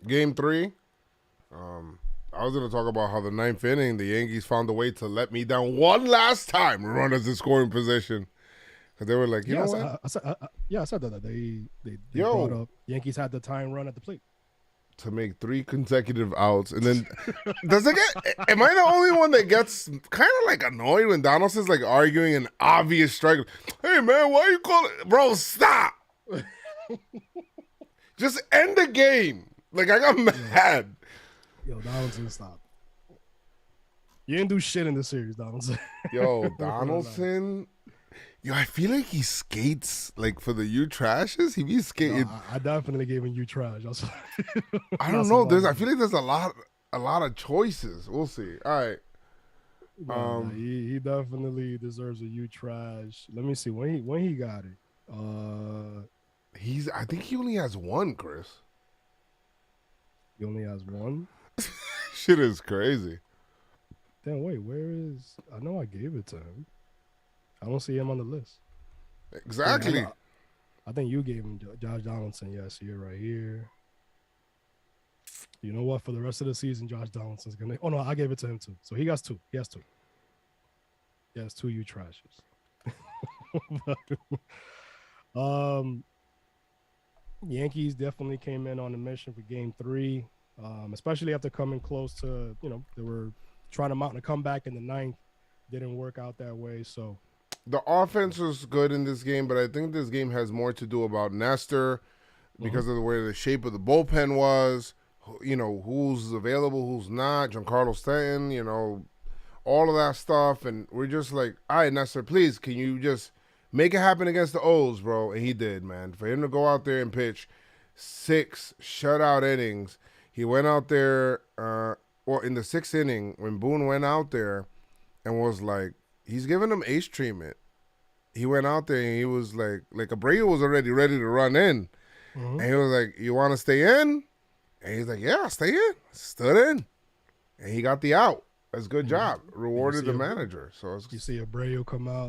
game 3. I was going to talk about how the ninth inning, the Yankees found a way to let me down one last time, runners in scoring position. Because they were like, you know what? I said that they Yo. brought up Yankees had the tying run at the plate To make 3 consecutive outs. And then, does it get, am I the only one that gets kind of like annoyed when Donaldson's like arguing an obvious strike? Hey, man, why you call it? Bro, stop. Just end the game. Like, I got mad. Yo, Donaldson, stop. You didn't do shit in this series, Donaldson. Yo, Donaldson. Yo, I feel like he skates like for the U trashes. He be skating. No, I definitely gave him you trash. I don't know. I feel like there's a lot of choices. We'll see. All right. He definitely deserves a you trash. Let me see when he got it. I think he only has one, Chris. He only has one. Shit is crazy. Damn, wait, where is? I know I gave it to him. I don't see him on the list. Exactly. Yeah, I think you gave him Josh Donaldson. Yes, you're right here. You know what? For the rest of the season, Josh Donaldson's gonna. Oh no, I gave it to him too. So he has 2. He has 2. He has 2 you trashes. Yankees definitely came in on a mission for Game 3, especially after coming close to. They were trying to mount a comeback in the 9th. Didn't work out that way. So. The offense was good in this game, but I think this game has more to do about Nestor because of the way the shape of the bullpen was, who's available, who's not, Giancarlo Stanton, all of that stuff. And we're just like, all right, Nestor, please, can you just make it happen against the O's, bro? And he did, man. For him to go out there and pitch 6 shutout innings, he went out there, in the 6th inning, when Boone went out there and was like, he's giving him ace treatment. He went out there and he was like Abreu was already ready to run in. And he was like, you want to stay in? And he's like, yeah, I'll stay in. Stood in. And he got the out. That's a good job. Rewarded the manager. So you see Abreu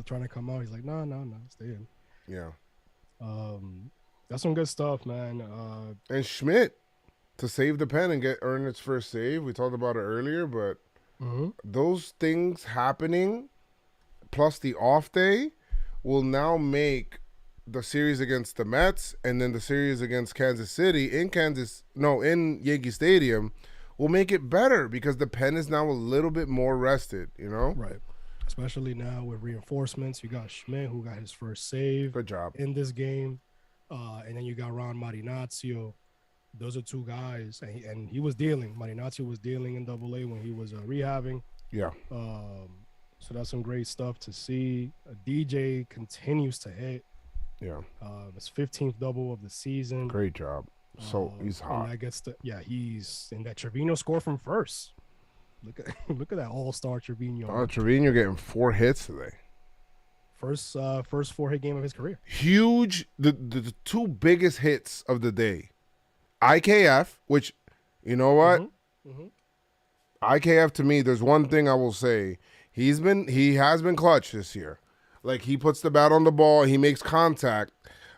trying to come out. He's like, no, stay in. Yeah. That's some good stuff, man. And Schmidt to save the pen and earn its first save. We talked about it earlier, but those things happening plus the off day will now make the series against the Mets and then the series against Kansas City in Yankee Stadium will make it better because the pen is now a little bit more rested, Right. Especially now with reinforcements. You got Schmidt, who got his first save. Good job. In this game. And then you got Ron Marinaccio. Those are 2 guys. And he was dealing. Marinaccio was dealing in AA when he was rehabbing. Yeah. So that's some great stuff to see. DJ continues to hit. Yeah. His 15th double of the season. Great job. So he's hot. And he's in that Trevino score from first. Look at that all-star Trevino. Trevino getting 4 hits today. First 4-hit game of his career. Huge. The 2 biggest hits of the day. IKF, which, you know what? IKF to me, there's one thing I will say. He has been clutch this year. Like, he puts the bat on the ball, he makes contact,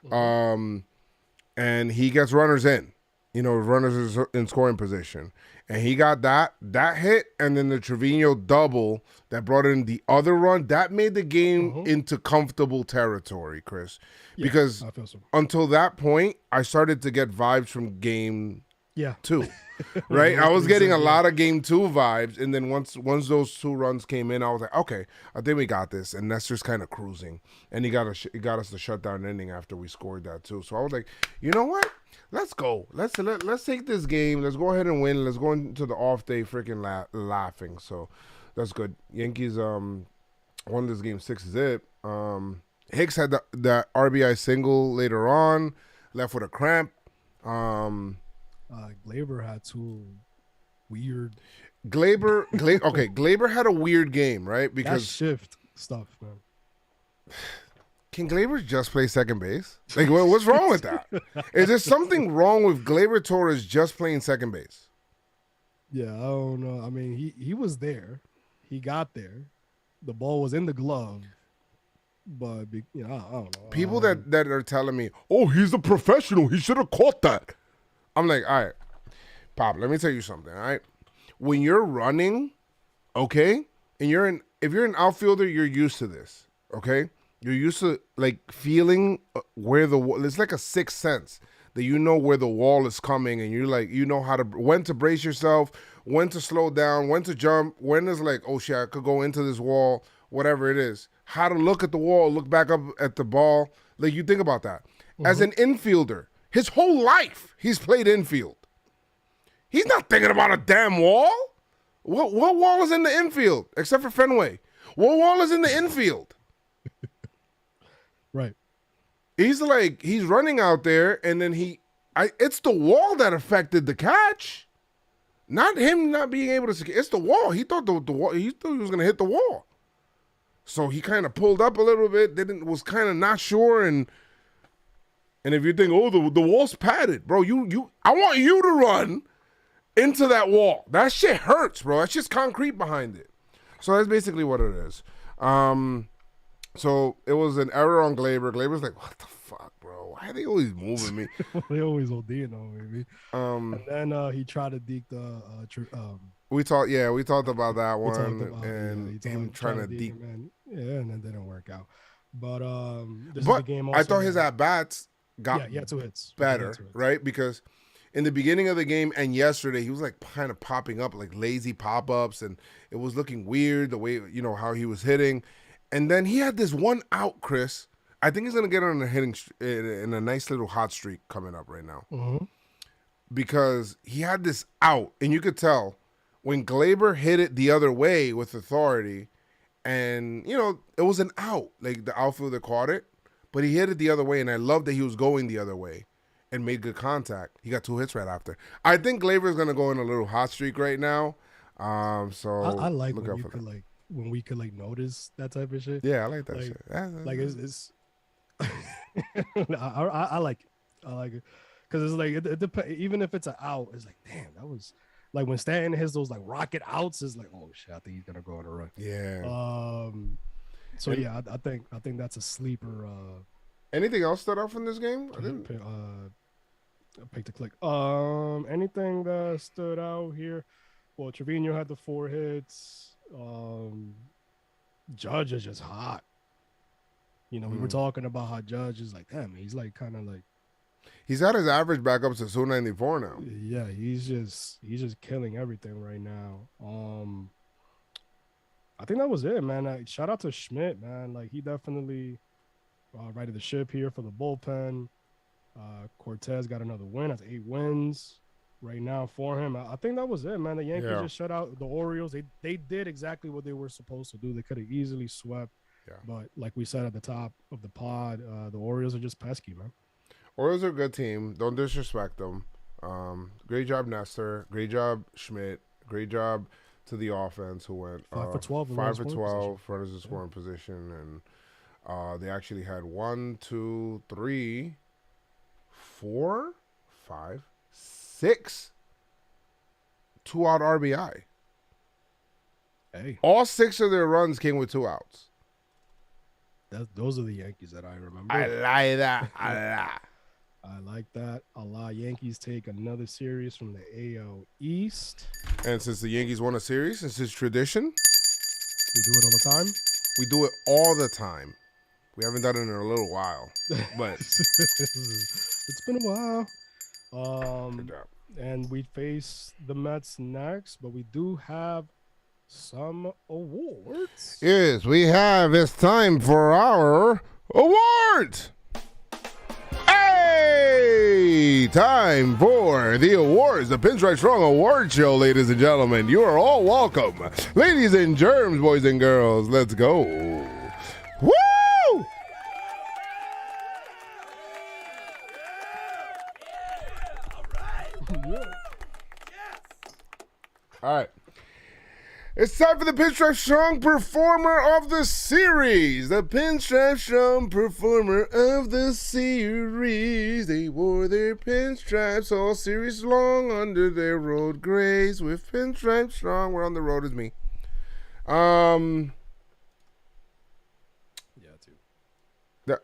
and he gets runners in. Runners in scoring position. And he got that hit, and then the Trevino double that brought in the other run. That made the game into comfortable territory, Chris. Yeah, because I feel so. Until that point, I started to get vibes from game 2. Right? I was getting a lot of game 2 vibes, and then once those 2 runs came in, I was like, okay, I think we got this. And Nestor's kind of cruising. And he got us the shutdown inning after we scored that too. So I was like, you know what? Let's go. Let's take this game. Let's go ahead and win. Let's go into the off day freaking laughing. So that's good. Yankees won this game 6-zip. Hicks had that RBI single later on, left with a cramp. Gleyber had 2 weird. Gleyber had a weird game, right? Because that shift stuff, man. Can Gleyber just play second base? Like, what's wrong with that? Is there something wrong with Gleyber Torres just playing second base? Yeah, I don't know. I mean, he was there. He got there. The ball was in the glove. But, I don't know. People that are telling me, oh, he's a professional. He should have caught that. I'm like, all right, Pop, let me tell you something, all right? when you're running, okay, and if you're an outfielder, you're used to this, okay? You're used to like feeling where the wall. It's like a sixth sense that you know where the wall is coming, and you're like, you know when to brace yourself, when to slow down, when to jump, when is like, oh shit, I could go into this wall, whatever it is. How to look at the wall, look back up at the ball. Like you think about that. As an infielder, his whole life he's played infield. He's not thinking about a damn wall. What wall is in the infield except for Fenway? What wall is in the infield? Right. He's running out there, and then it's the wall that affected the catch, not him not being able to. It's the wall. He thought the wall. He thought he was gonna hit the wall, so he kind of pulled up a little bit. Was kind of not sure, and if you think, oh, the wall's padded, bro, I want you to run into that wall. That shit hurts, bro. That's just concrete behind it. So that's basically what it is. So it was an error on Gleyber. Gleyber's like, what the fuck, bro? Why are they always moving me? They always ODing on me. And then he tried to deke the. We talked about that one, and him trying to deke. Yeah, and it didn't work out. But this is the game. Also, I thought his at bats got he had 2 hits better, right? Because in the beginning of the game and yesterday, he was like kind of popping up like lazy pop ups, and it was looking weird the way how he was hitting. And then he had this one out, Chris. I think he's gonna get on a hitting in a nice little hot streak coming up right now, because he had this out, and you could tell when Gleyber hit it the other way with authority, and it was an out, like the outfielder caught it, but he hit it the other way, and I love that he was going the other way and made good contact. He got 2 hits right after. I think Gleyber is gonna go in a little hot streak right now. So I like when you could that. When we could notice that type of shit. Yeah, I like that shit. It's I like it. I like it because it's like it depends. Even if it's an out, it's like, damn, that was like when Stanton hits those like rocket outs. Is like, oh shit, I think he's gonna go on a run. Yeah. So yeah, I think that's a sleeper. Anything else stood out from this game? I didn't pick the click. Anything that stood out here? Well, Trevino had the 4 hits. Judge is just hot. We were talking about how Judge is like, damn, he's like kind of like he's got his average back up to 294 now. Yeah, he's just killing everything right now. I think that was it, man. Shout out to Schmidt, man. Like he definitely righted the ship here for the bullpen. Cortez got another win. That's 8 wins right now for him. I think that was it, man. The Yankees just shut out the Orioles. They did exactly what they were supposed to do. They could have easily swept. Yeah. But like we said at the top of the pod, the Orioles are just pesky, man. Orioles are a good team. Don't disrespect them. Great job, Nestor. Great job, Schmidt. Great job to the offense who went 5 for 12. 5 for 12 runners in scoring position. And they actually had 1, 2, 3, 4, 5, 6 2-out RBI. Hey, all 6 of their runs came with 2 outs. Those are the Yankees that I remember. I like that. I like that a lot. Yankees take another series from the AL East. And since the Yankees won a series, since it's tradition, we do it all the time. We do it all the time. We haven't done it in a little while, but it's been a while. Good job. And we face the Mets next, but we do have some awards. Yes, we have. It's time for our awards. Hey, time for the awards, the PinstripeStrong Award Show, ladies and gentlemen. You are all welcome. Ladies and germs, boys and girls, let's go. Woo! All right. It's time for the PinstripeStrong Performer of the Series. The PinstripeStrong Performer of the Series. They wore their pinstripes all series long under their road grays with PinstripeStrong. We're on the road as me. Yeah, too.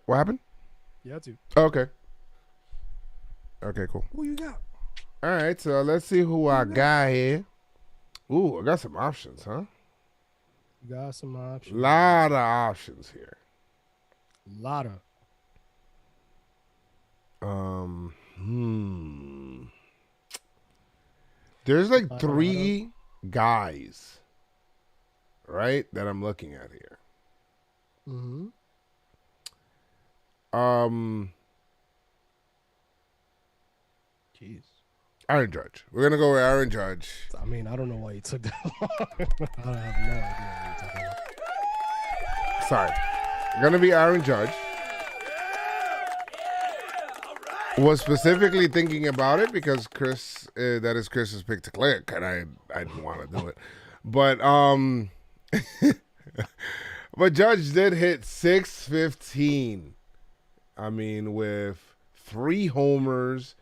What happened? Yeah, too. Okay. Okay, cool. Who you got? All right, so let's see who I got here. Ooh, I got some options, huh? You got some options. Lot of options here. Lotta. There's like Lotta. three guys, right, that I'm looking at here. Mm-hmm. Jeez. Aaron Judge. We're gonna go with Aaron Judge. I mean, I don't know why you took that long. I have no idea why you took that long. Sorry. Gonna be Aaron Judge. Was specifically thinking about it because Chris, that is Chris's pick to click, and I didn't want to do it, but but Judge did hit 615. I mean, with 3 homers,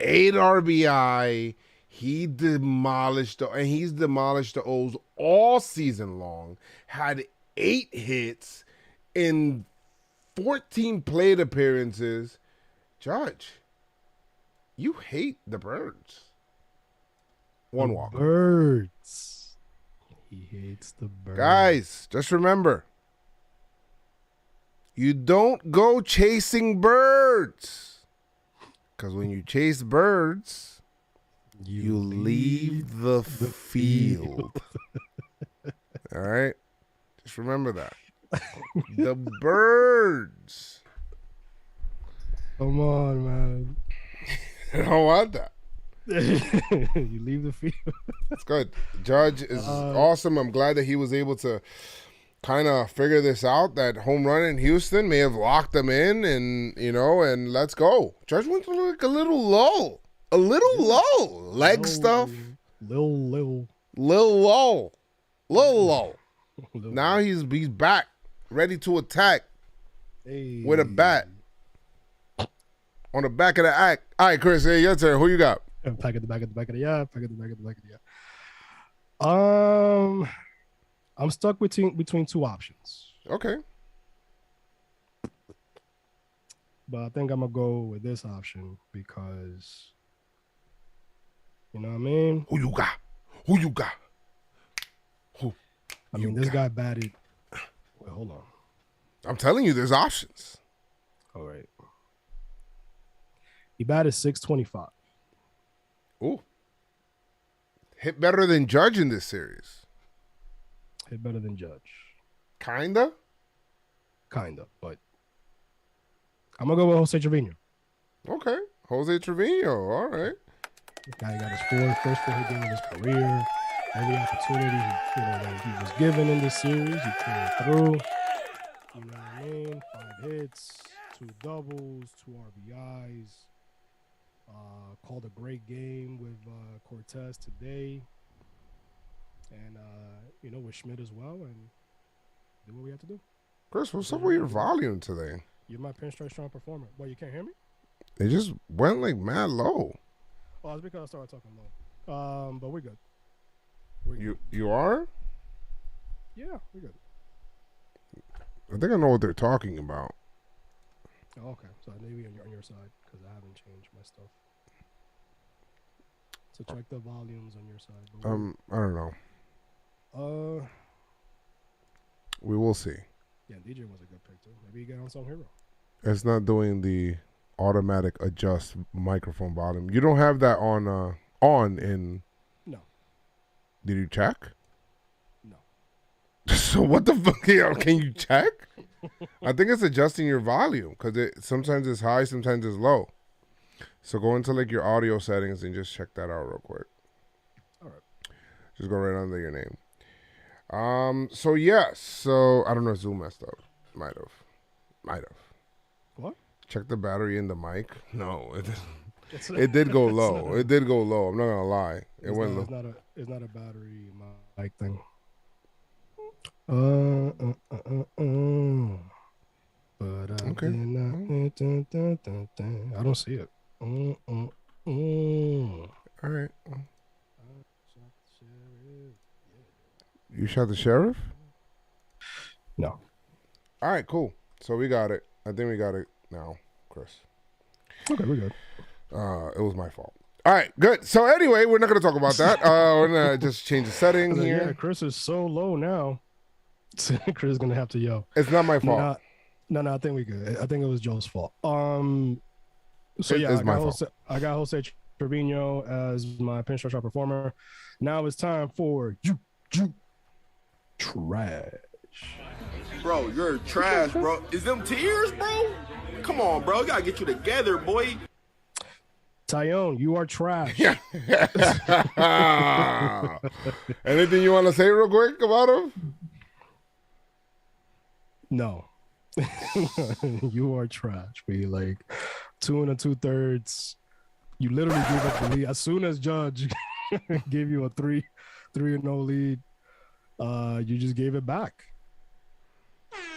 8 RBI, he demolished and he's demolished the O's all season long. Had 8 hits in 14 plate appearances. Judge, you hate the birds. 1 walk. Birds. He hates the birds. Guys, just remember, you don't go chasing birds. Because when you chase birds, you leave the field. All right? Just remember that. The birds. Come on, man. I don't want that. You leave the field. It's good. Judge is awesome. I'm glad that he was able to kind of figure this out. That home run in Houston may have locked them in, and and let's go. Judge went like a little low. Leg stuff. Little low. Now he's back, ready to attack with a bat. On the back of the act. All right, Chris, hey, your turn. Who you got? Back at the back of the yeah. I'm stuck between 2 options. Okay. But I think I'm gonna go with this option because you know what I mean? Who you got? I mean, this guy batted. Wait, hold on. I'm telling you, there's options. All right. He batted .625. Ooh. Hit better than Judge in this series. Hit better than Judge. Kinda, but I'm gonna go with Jose Trevino. Okay. Jose Trevino. All right. The guy got his first 4 hit game of his career. Every opportunity that he was given in this series, he came through. You know what I mean? 5 hits, 2 doubles, 2 RBIs. Called a great game with Cortez today, and with Schmidt as well, and do what we have to do. Chris, what's up with your volume today? You're my PinstripeStrong performer. What, you can't hear me? It just went like mad low. Oh, it's because I started talking low. But we're good. You are? Yeah, we're good. I think I know what they're talking about. Oh, okay. So maybe on your side because I haven't changed my stuff. So check the volumes on your side. I don't know. We will see. Yeah, DJ was a good pick too. Maybe you get Unsung hero. It's not doing the automatic adjust microphone volume. You don't have that on in. No. Did you check? No. So what the fuck? Can you check? I think it's adjusting your volume because sometimes it's high, sometimes it's low. So go into like your audio settings and just check that out real quick. All right. Just go right under your name. So yes. So I don't know if Zoom messed up. Might have. What? Check the battery in the mic. No, it didn't. It did go low. It did go low. I'm not gonna lie. It went low. It's not a battery mic thing. But okay. I don't see it. All right. You shot the sheriff? No. All right, cool. So we got it. I think we got it now, Chris. Okay, we're good. It was my fault. All right, good. So anyway, we're not going to talk about that. We're going to just change the setting here. Yeah, Chris is so low now. Chris is gonna have to yell. It's not my fault. No, I think we good. I think it was Joe's fault. So It's I my got fault. I got Jose Trevino as my pinstripe shot performer. Now it's time for you trash. Bro, you're trash, bro. Is them tears, bro? Come on, bro. You gotta get you together, boy. Taillon, you are trash. Yeah. Anything you want to say real quick about him? No. You are trash. We like 2 2/3. You literally gave up the lead as soon as Judge gave you a 3-0 lead. You just gave it back.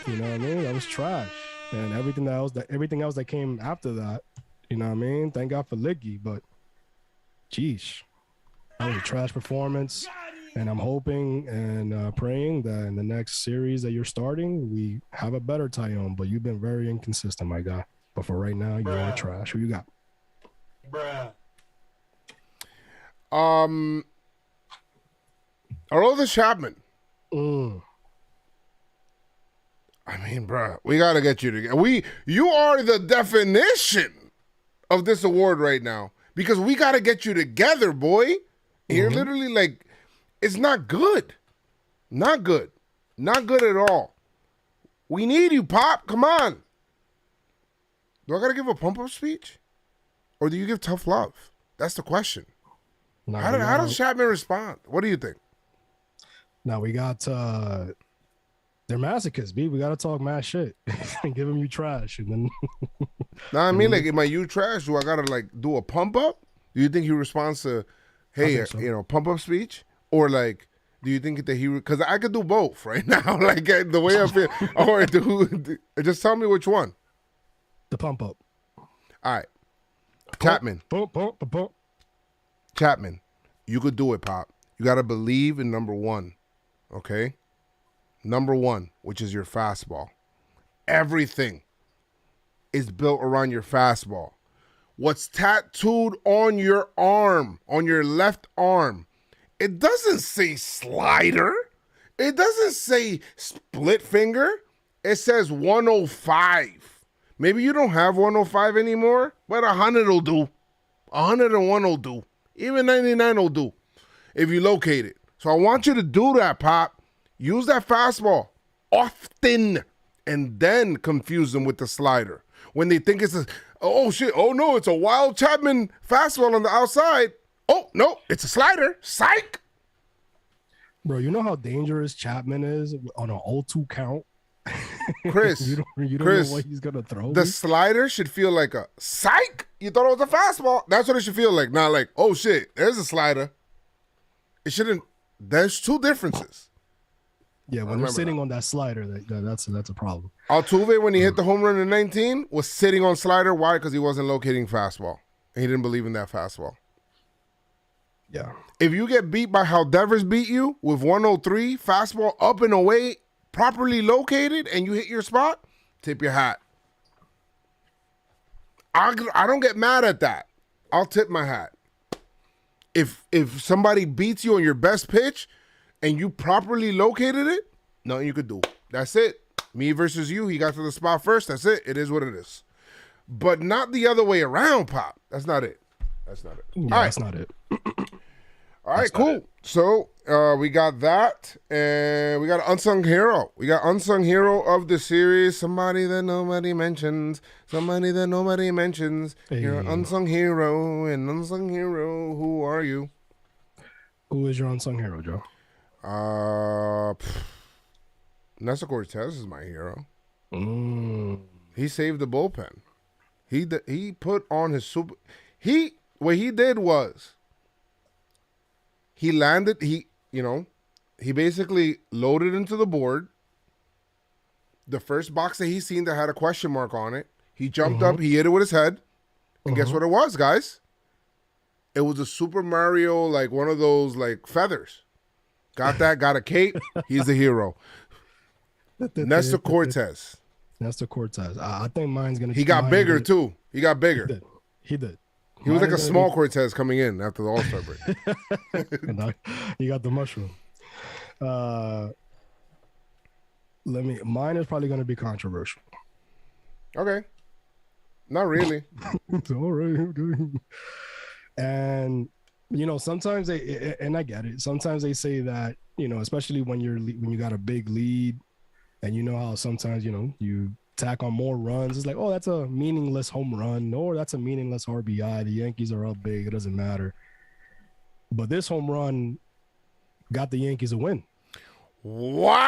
You know what I mean? That was trash. And everything else that came after that, you know what I mean? Thank God for Liggy, but geez, that was a trash performance. And I'm hoping and praying that in the next series that you're starting, we have a better Taillon. But you've been very inconsistent, my guy. But for right now, you are trash. Who you got? Aroldis Chapman. Mm. I mean, bruh, we got to get you together. You are the definition of this award right now because we got to get you together, boy. You're literally like, it's not good. Not good. Not good at all. We need you, Pop. Come on. Do I got to give a pump-up speech? Or do you give tough love? That's the question. How does Chapman respond? What do you think? Now we got they're masochists, B. We gotta talk mad shit and give them you trash. And then I mean, like, am I you trash? Do I gotta like do a pump up? Do you think he responds to, hey, so. pump up speech? Or like, do you think that he? Because I could do both right now, like the way I feel. Or just tell me which one. The pump up. All right, Chapman. Pump. Chapman, you could do it, Pop. You gotta believe in number one, okay? Number one, which is your fastball. Everything is built around your fastball. What's tattooed on your arm, on your left arm, it doesn't say slider. It doesn't say split finger. It says 105. Maybe you don't have 105 anymore, but 100 will do. 101 will do. Even 99 will do if you locate it. So I want you to do that, Pop. Use that fastball often and then confuse them with the slider. When they think it's oh no, it's a wild Chapman fastball on the outside. Oh, no, it's a slider. Psych. Bro, you know how dangerous Chapman is on an 0-2 count? Chris, you don't Chris, know what he's going to throw. The slider should feel like a psych. You thought it was a fastball. That's what it should feel like. Not like, oh, shit, there's a slider. It shouldn't. There's two differences. Yeah, when they're sitting on that slider, that's a problem. Altuve, when he hit the home run in 19, was sitting on slider. Why? Because he wasn't locating fastball. And he didn't believe in that fastball. Yeah. If you get beat by how Devers beat you with 103, fastball up and away, properly located, and you hit your spot, tip your hat. I don't get mad at that. I'll tip my hat. If somebody beats you on your best pitch and you properly located it, nothing you could do. That's it. Me versus you. He got to the spot first. That's it. It is what it is. But not the other way around, Pop. That's not it. That's not it. Yeah, all right. That's not it. All right, cool. So we got that, and we got an unsung hero. We got unsung hero of the series. Somebody that nobody mentions. Somebody that nobody mentions. Hey. You're an unsung hero, and unsung hero. Who are you? Who is your unsung hero, Joe? Nestor Cortez is my hero. Mm. He saved the bullpen. He put on his super. What he did was. He landed, he basically loaded into the board. The first box that he seen that had a question mark on it, he jumped up, he hit it with his head. And guess what it was, guys? It was a Super Mario, like one of those like feathers. Got that, got a cape. He's the hero. Nestor Cortez. Nestor Cortez. I think mine's going to He got bigger too. He got bigger. He did. He was like a small Cortez coming in after the All-Star break. And you got the mushroom. Mine is probably going to be controversial. Okay. Not really. It's all right. And sometimes and I get it. Sometimes they say that, especially when you got a big lead, and how sometimes you tack on more runs. It's like, oh, that's a meaningless home run, or that's a meaningless RBI. The Yankees are up big. It doesn't matter. But this home run got the Yankees a win. Wow!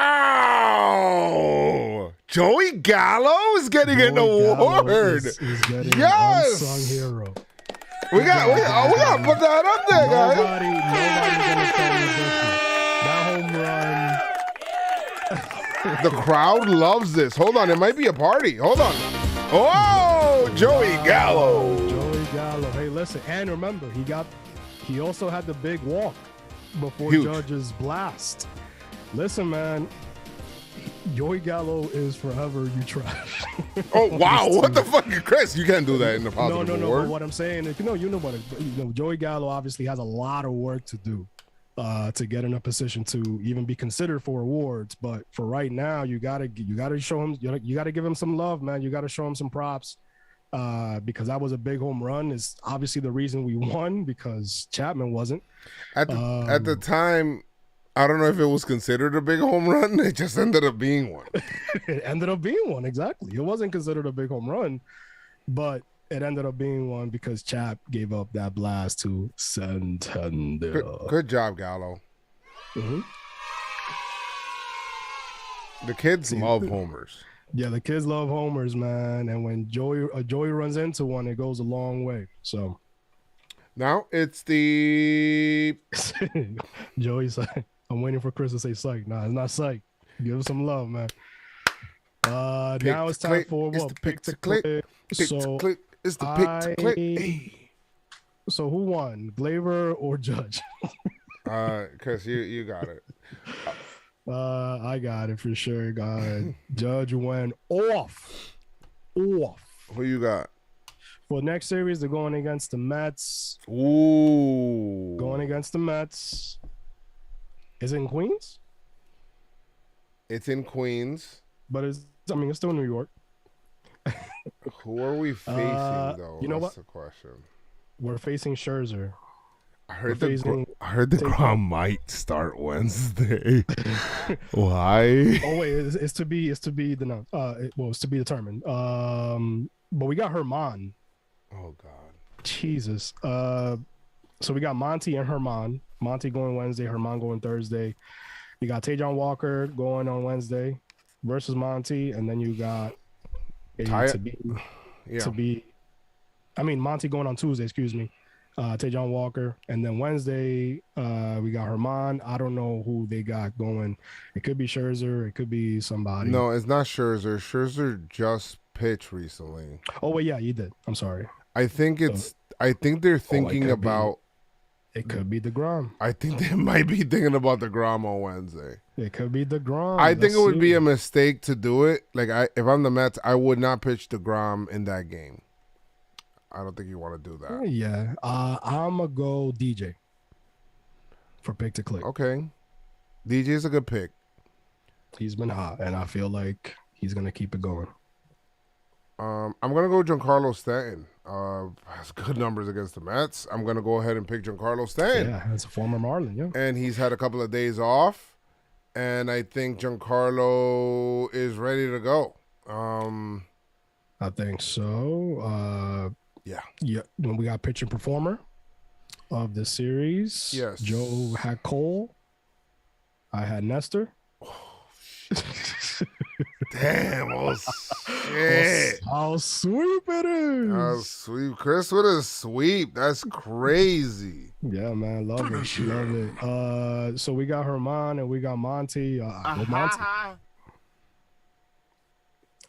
Joey Gallo is getting an award. He's getting yes! an unsung hero. We got to put that up there, guys. Nobody's gonna that home run. The crowd loves this. Hold on, it might be a party. Hold on. Oh, Joey Gallo. Joey Gallo. Hey, listen, and remember, he also had the big walk before Judge's blast. Listen, man, Joey Gallo is forever you trash. Oh, wow. What the fuck, Chris? You can't do that in the positive No. award. But what I'm saying is, Joey Gallo obviously has a lot of work to do to get in a position to even be considered for awards. But for right now, you gotta show him. You gotta give him some love, man. You gotta show him some props because that was a big home run. Is obviously the reason we won because Chapman wasn't. At the time, I don't know if it was considered a big home run. It just ended up being one. It ended up being one, exactly. It wasn't considered a big home run, but it ended up being one because Chap gave up that blast to Santander. Good job, Gallo. Mm-hmm. The kids love homers. Yeah, the kids love homers, man. And when Joey runs into one, it goes a long way. So now it's the Joey said, I'm waiting for Chris to say psych. Nah, it's not psych. Give him some love, man. Now it's time for what? Pick to click. It's the pick to click. Hey. So who won, Glaber or Judge? Chris, you got it. I got it for sure. Judge went off. Who you got? For next series, they're going against the Mets. Ooh. Going against the Mets. Is it in Queens? It's in Queens. But it's still New York. Who are we facing, though? You know That's what? the question. We're facing Scherzer. I heard the Grom might start Wednesday. Why? Oh wait, it's to be it's to be determined. But we got Herman. Oh God. Jesus. So we got Monty and Herman. Monty going Wednesday, Herman going Thursday. You got Taillon Walker going on Wednesday versus Monty, and then you got Monty going on Tuesday, excuse me. Taillon Walker, and then Wednesday we got Herman. I don't know who they got going. It could be Scherzer, it could be somebody. No, it's not Scherzer. Scherzer just pitched recently. Oh wait, yeah, you did. I'm sorry. I think they're thinking about. It could be DeGrom. I think they might be thinking about DeGrom on Wednesday. It could be DeGrom. I think it would be a mistake to do it. Like if I'm the Mets, I would not pitch DeGrom in that game. I don't think you want to do that. Yeah. I'm going to go DJ for pick to click. Okay. DJ is a good pick. He's been hot, and I feel like he's going to keep it going. I'm going to go Giancarlo Stanton. Has good numbers against the Mets. I'm going to go ahead and pick Giancarlo Stanton. Yeah, that's a former Marlin, yeah. And he's had a couple of days off, and I think Giancarlo is ready to go. I think so. Yeah. When we got pitcher performer of the series. Yes. Joe had Cole. I had Nestor. Damn, oh shit. How sweep it is. How sweep. Chris with a sweep. That's crazy. Yeah, man. Love it. Love it. So we got Herman and we got Monty. I'll go Monty.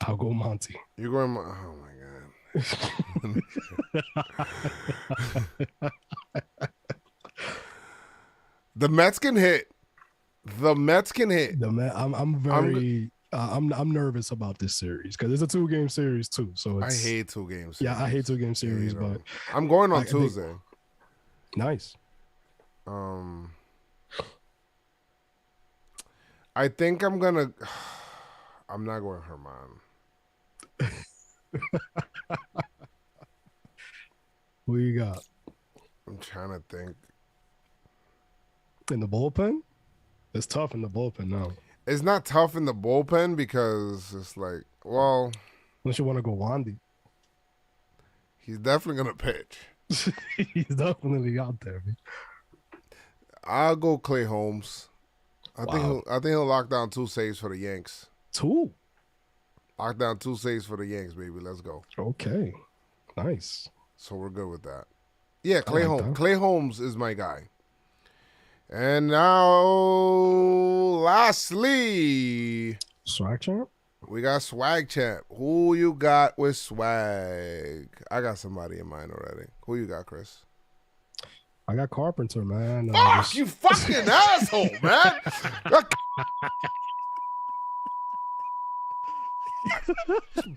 I'll go Monty. You're going, oh my God. The Mets can hit. I'm I'm nervous about this series because it's a 2-game series too. So I it's, hate 2 games. yeah, I hate 2-game series, but I'm going on I think- Tuesday. Nice. I think I'm gonna. I'm not going Herman. Who you got I'm trying to think. in the bullpen? It's tough in the bullpen now. It's not tough in the bullpen because it's like, well, Unless you want to go Wandy. he's definitely gonna pitch. He's definitely out there. Man. I'll go Clay Holmes. I Wow. think he'll lock down 2 saves for the Yanks. 2. Lock down 2 saves for the Yanks, baby. Let's go. Okay. Nice. So we're good with that. Yeah, Clay like Holmes. that. Clay Holmes is my guy. And now, lastly, Swag champ? we got Swag Champ. Who you got with Swag? I got somebody in mind already. Who you got, Chris? I got Carpenter, man. Fuck, you fucking asshole, man.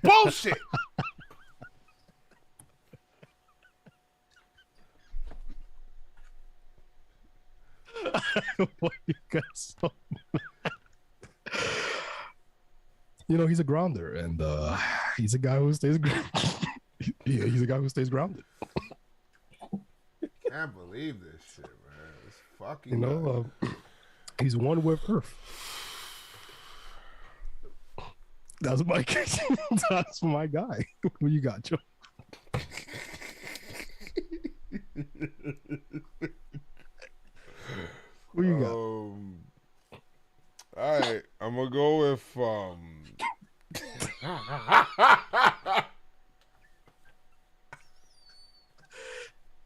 Bullshit. What you got so You know, he's a grounder, and he's a guy who stays yeah, he's a guy who stays grounded. Can't believe this shit, man. It's fucking. You know, he's one with Earth. That's my that's my guy. Who you got, Joe? Who you got? All right, I'm gonna go with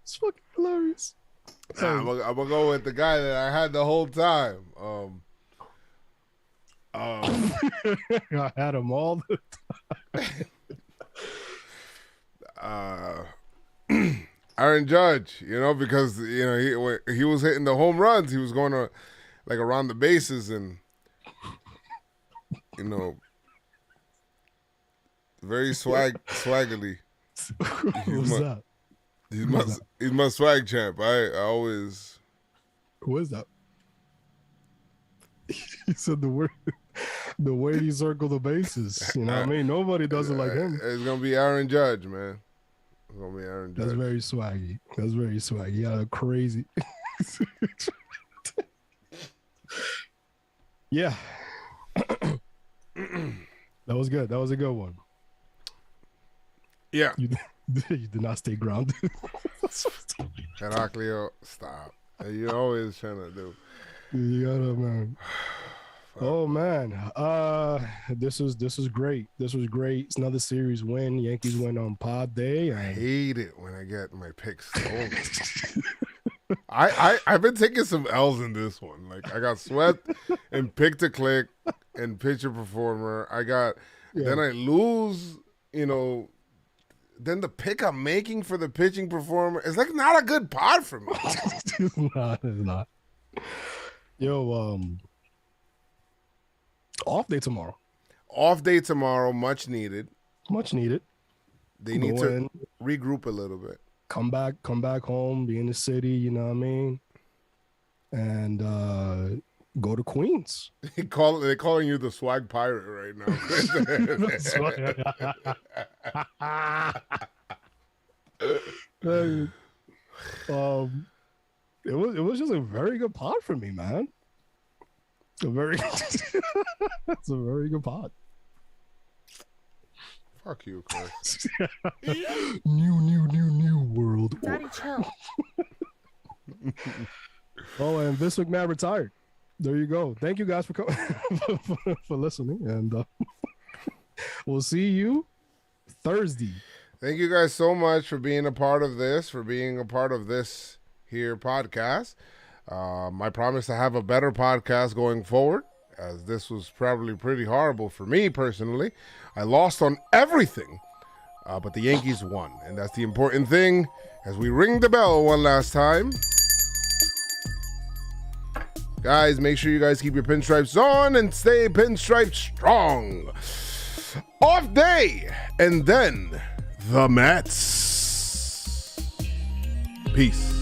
It's fucking hilarious. I'm gonna go with the guy that I had the whole time. I had him all the Aaron Judge, you know, because you know when he was hitting the home runs, he was going to like around the bases and you know very swaggily. Who's that? He's my swag champ. I always. Who is that? He said the way he circled the bases. You know what I mean? Nobody does it like him. It's gonna be Aaron Judge, man. It's gonna be Aaron Judge. That's very swaggy. That's very swaggy. Yeah, crazy. Yeah. That was good. That was a good one. Yeah. You did not stay grounded. Heraclio, stop. You're always trying to do. You gotta, man. Oh man, this was great. This was great. It's another series win. Yankees win on pod day. I hate it when I get my picks stolen. I've been taking some L's in this one. Like I got swept and pick to click and pitcher performer. Then I lose. You know, then the pick I'm making for the pitching performer is like not a good pod for me. It's not. Yo, off day tomorrow. Off day tomorrow, much needed. Much needed. They need to regroup a little bit. Come back home, be in the city, you know what I mean? And go to Queens. They're calling you the swag pirate right now. It was just a very good pod for me, man. It's a very good pod. Fuck you, Chris. New world. Daddy, chill. Oh, and Vince McMahon retired. There you go. Thank you guys for coming, for listening, and we'll see you Thursday. Thank you guys so much for being a part of this, here podcast. I promise to have a better podcast going forward, as this was probably pretty horrible for me personally. I lost on everything, but the Yankees won, and that's the important thing. As we ring the bell one last time, Guys, make sure you guys keep your pinstripes on and stay pinstripe strong. Off day, and then the Mets. Peace.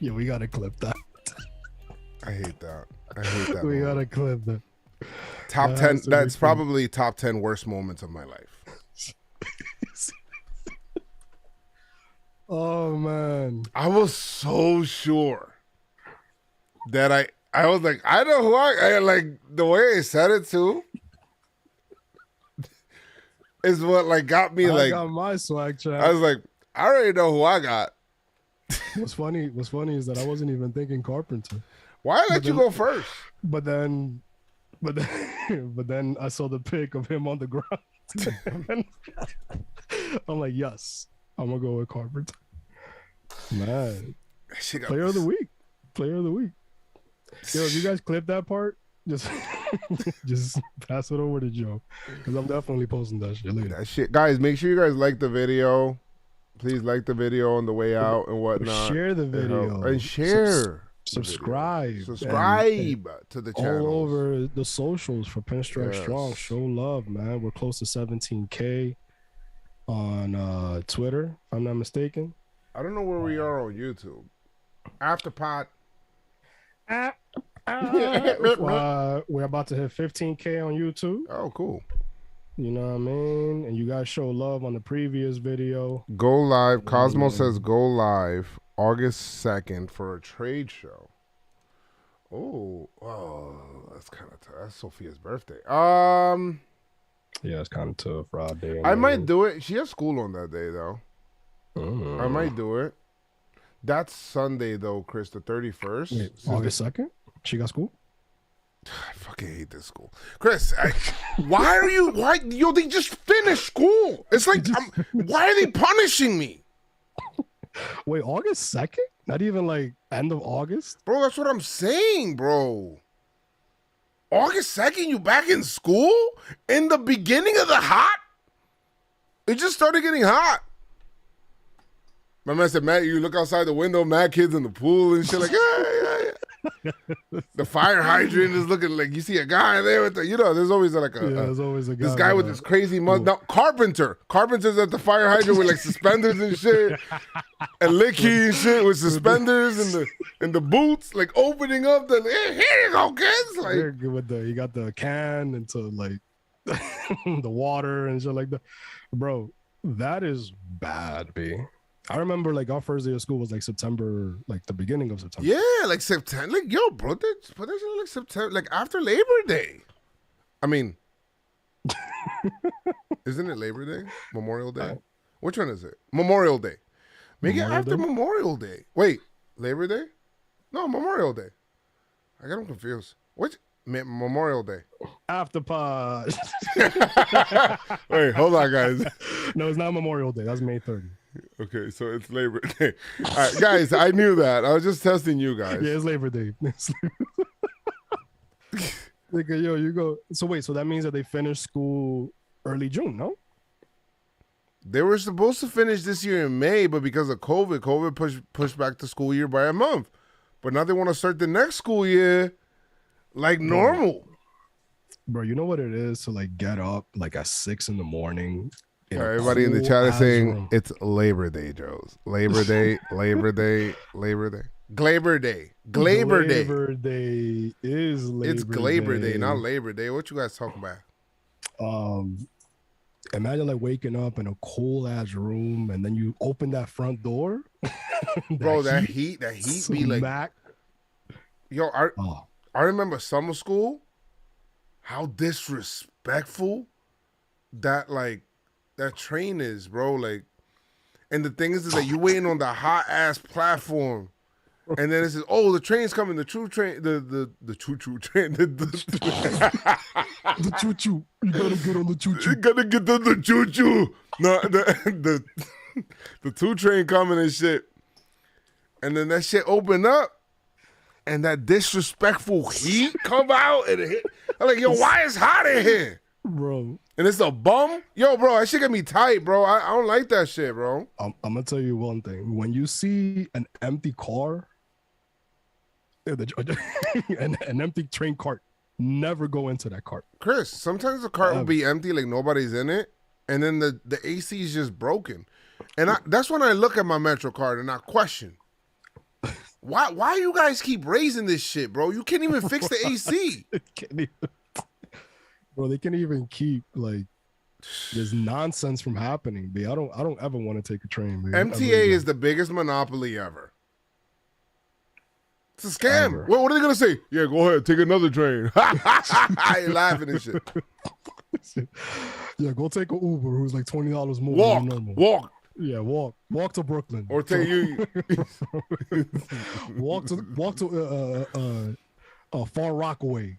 Yeah, we gotta clip that. I hate that. We gotta clip that. Top That 10. has to be That's fun. probably top 10 worst moments of my life. Oh man. I was so sure that I was like, I know who I like the way I said it too is what like got me I like got my swag check. I was like, I already know who I got. What's funny is that I wasn't even thinking Carpenter. Why I let you go first? But then I saw the pic of him on the ground. I'm like, yes, I'm gonna go with Carpenter. Man, She got player of the week. Player of the week. Yo, if you guys clip that part, just pass it over to Joe, because I'm definitely posting that shit later. that shit. Guys, make sure you guys like the video. Please like the video on the way out and whatnot. Share the video and share. Subscribe. Subscribe to the channel. All over the socials for Pinstripe Yes. Strong. Show love, man. We're close to 17K on Twitter, if I'm not mistaken. I don't know where we are on YouTube. Afterpot. We're about to hit 15K on YouTube. Oh, cool. You know what I mean? And you guys show love on the previous video. Go live. Cosmo says go live August 2nd for a trade show. Oh, that's kind of tough. That's Sophia's birthday. Yeah, it's kind of tough. Friday. I might do it. She has school on that day though. I might do it. That's Sunday though, Chris, the 31st. Wait, August 2nd? She got school? I fucking hate this school, Chris. Why yo? They just finished school. It's like, why are they punishing me, Wait, August 2nd? Not even like end of August? bro? That's what I'm saying, bro. August 2nd, you back in school in the beginning of the hot. It just started getting hot. My man said, Matt, you look outside the window, mad kids in the pool and shit. Like, yeah. The fire hydrant is looking like you see a guy there with the, there's always There's always a guy. this guy with this crazy no, Carpenter's at the fire hydrant with like suspenders and shit, and Licky and shit with suspenders and the boots, like opening up the here you go, kids. Like You got the can into like the water and shit like that, bro. That is bad, B. I remember like our first day of school was like September, like the beginning of September. yeah, like September. Like yo, bro, put that shit like September, like after Labor Day. I mean, isn't it Labor Day? Memorial Day? Which one is it? Memorial Day. Make Memorial it after Day? Memorial Day. Wait, Labor Day? No, Memorial Day. I got them confused. Which Memorial Day? After pod. Wait, hold on, guys. No, it's not Memorial Day. That's May 30th. Okay, so it's Labor Day. All right, guys, I knew that. I was just testing you guys. Yeah, it's Labor Day. Nigga, yo, you go. So wait, so that means that they finished school early June, no? They were supposed to finish this year in May, but because of COVID pushed back the school year by a month. But now they want to start the next school year like normal. Bro, you know what it is to like get up like at 6 a.m. Everybody in the chat is saying it's Labor Day, Joes. Labor Day, Labor Day, Labor Day. Glaber Day. Glaber Day. Labor Day is Labor It's Glaber Day, not Labor Day. What you guys talking about? Imagine like waking up in a cool ass room and then you open that front door. Bro, that heat be like smack. Yo, I remember summer school, how disrespectful that train is, bro. Like, and the thing is that you waiting on the hot ass platform, and then it says, "Oh, the train's coming. The true train, the true train." The choo-choo. You gotta get on the choo-choo. You gotta get on the choo-choo. No, the 2 train coming and shit. And then that shit open up. And that disrespectful heat come out. And it hit. I'm like, yo, why is hot in here? Bro. And it's a bum? Yo, bro, that shit get me tight, bro. I don't like that shit, bro. I'm going to tell you one thing. When you see an empty car, an empty train cart, never go into that cart. Chris, sometimes the cart will be empty, like nobody's in it, and then the AC is just broken. And that's when I look at my Metro card and I question, why you guys keep raising this shit, bro? You can't even fix the AC. Bro, they can't even keep like this nonsense from happening. B. I don't ever want to take a train. B. MTA is the biggest monopoly ever. It's a scam. What are they gonna say? Yeah, go ahead, take another train. I ain't laughing and shit. Yeah, go take an Uber who's like $20 more than normal. Walk. Yeah, walk to Brooklyn. Or take you. walk to Far Rockaway.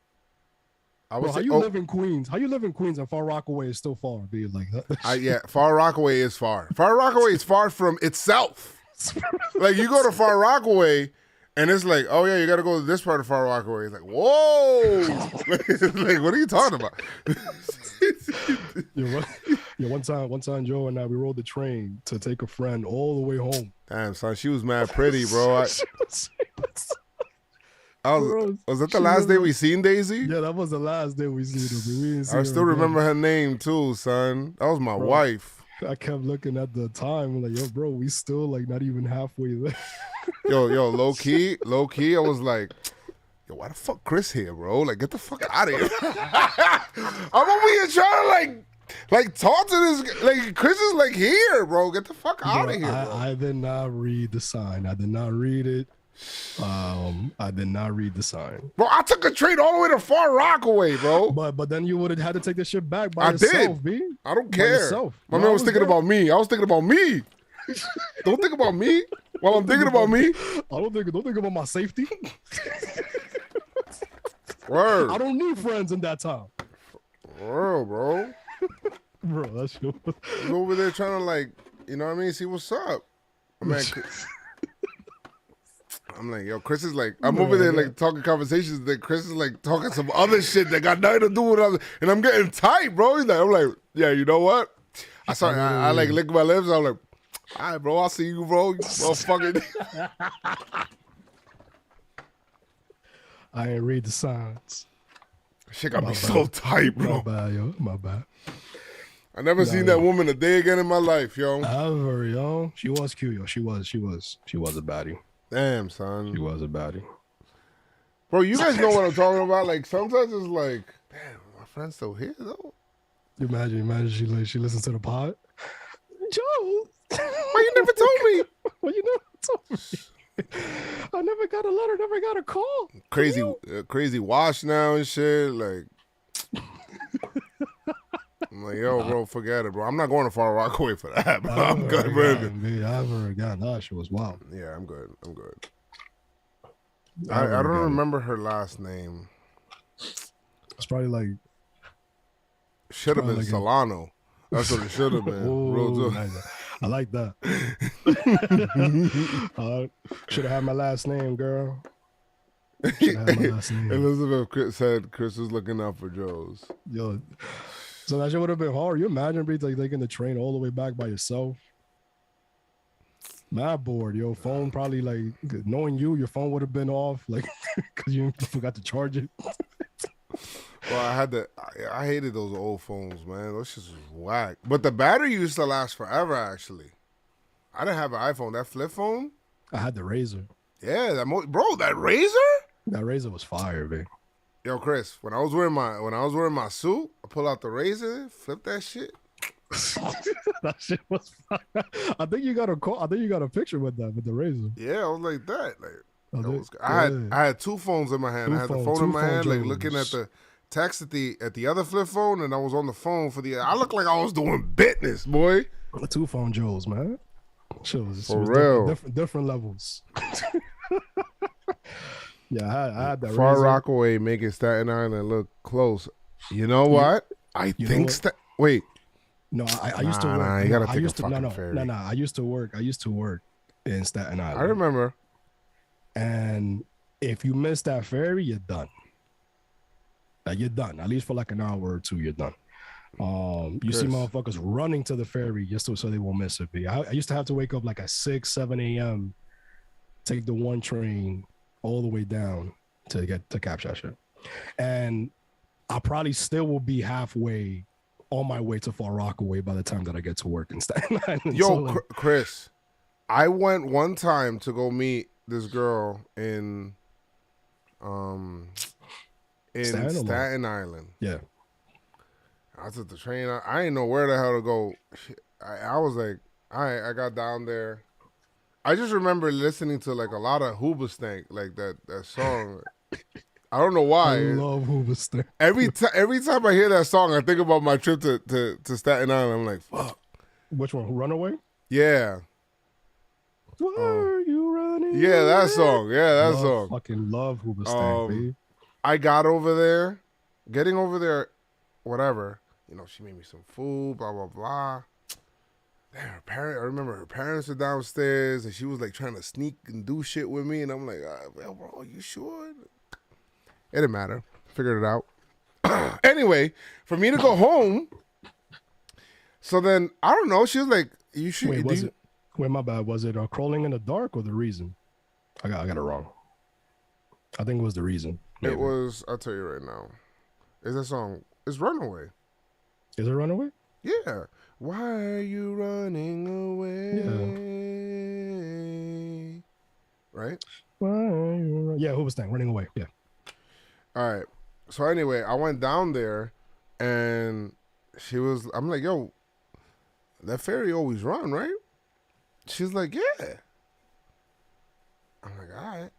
Bro, how you live in Queens? How you live in Queens and Far Rockaway is still far? Be like that. Yeah, Far Rockaway is far. Far Rockaway is far from itself. Like you go to Far Rockaway. And it's like, oh yeah, you got to go to this part of Far Rockaway. It's like, whoa, like what are you talking about? One time, Joe and I, we rode the train to take a friend all the way home. Damn, son, she was mad pretty, bro. Was that the last day we seen Daisy? Yeah, that was the last day we seen her. I still remember her name too, son. That was my wife. I kept looking at the time, like, yo, bro, we still like not even halfway there. Yo, low key, I was like, yo, why the fuck Chris here, bro? Like, get the fuck out of here. I'm over here trying to like talk to this, like Chris is like here, bro. Get the fuck out of here, bro. I did not read the sign. I did not read it. I did not read the sign. Bro, I took a train all the way to Far Rockaway, bro. But then you would have had to take the shit back by yourself, B. I don't care. My man was thinking about me. I was thinking about me. Don't think about me while I'm thinking about me. Don't think about my safety. Word. I don't need friends in that time. Word, bro. Bro, that shit was... He's over there trying to like, you know what I mean? See what's up. I'm like, yo, Chris is like, I'm over there like talking conversations that Chris is like talking some other shit that got nothing to do with other, and I'm getting tight, bro. He's like, I'm like, yeah, you know what? I like lick my lips. I'm like, all right, bro, I'll see you, bro. You motherfucking. I ain't read the signs. Shit got me so tight, bro. My bad, yo. My bad. I never seen that woman a day again in my life, yo. Ever, yo. She was cute, yo. She was a baddie. Damn, son. She was a baddie. Bro, you guys know what I'm talking about? Like, sometimes it's like, damn, my friend's still here, though. Imagine she listens to the pod. Joe! Why you never told me? Why you never told me? I never got a letter, never got a call. Crazy wash now and shit. Like, I'm like, yo, bro, forget it, bro. I'm not going to Far Rockaway for that, bro. I'm good, bro. I've heard that shit was wild. Yeah, I'm good. I don't remember her last name. It's probably like... Should have been like Solano. That's what it should have been. Ooh, I like that. Should have had my last name, girl. Should have had my last name. Elizabeth said Chris was looking out for Joe's. Yo, so that shit would have been hard. You imagine being like taking the train all the way back by yourself? Mad bored, yo. Phone probably like knowing you, your phone would have been off, like because you forgot to charge it. Well, I hated those old phones, man. Those shit was whack. But the battery used to last forever, actually. I didn't have an iPhone. That flip phone? I had the Razor. Yeah, that Razor? That Razor was fire, babe. Yo, Chris, when I was wearing my suit, I pull out the Razor, flip that shit. That shit was fire. I think you got a picture with that, with the Razor. Yeah, I was like that. Like, I had two phones in my hand. I had the phone in my hand, like looking at the text at the other flip phone, and I was on the phone for the. I looked like I was doing business, boy. The 2 phone Joes, man. For real, different levels. Yeah, I had that. Far Rockaway making Staten Island look close. You know what? You know what? Wait. No, I used to work. Nah, you gotta take a fucking no, ferry. no. I used to work in Staten Island. I remember. And if you miss that ferry, you're done. Like, you're done. At least for like an hour or two, you're done. You see motherfuckers running to the ferry just so they won't miss it. I used to have to wake up like at 6, 7 a.m., take the one train all the way down to get to catch that shit. And I probably still will be halfway on my way to Far Rockaway by the time that I get to work in Staten Island. Yo, So, like, Chris, I went one time to go meet this girl in Staten Island. Yeah. I took the train. I didn't know where the hell to go. I was like, I got down there. I just remember listening to like a lot of Hoobastank, like that song. I don't know why. I love Hoobastank. Every time I hear that song, I think about my trip to Staten Island. I'm like, fuck. Which one? Runaway? Yeah. Why are you running? Yeah, that song. Yeah, that song. Fucking love Hoobastank, baby. I got over there, getting over there, whatever. You know, she made me some food, blah, blah, blah. Then I remember her parents were downstairs, and she was like trying to sneak and do shit with me, and I'm like, well, bro, you sure? It didn't matter. Figured it out. Anyway, for me to go home, so then, I don't know, she was like, you should. Wait, my bad. Was it Crawling in the Dark or The Reason? I got it wrong. I think it was The Reason. Maybe. It was, I'll tell you right now. It's that song. It's Runaway. Is it Runaway? Yeah. Why are you running away? Yeah. Right? Why are you yeah, Hoobastank, Running Away. Yeah. All right. So anyway, I went down there and I'm like, yo, that ferry always run, right? She's like, yeah. I'm like, all right.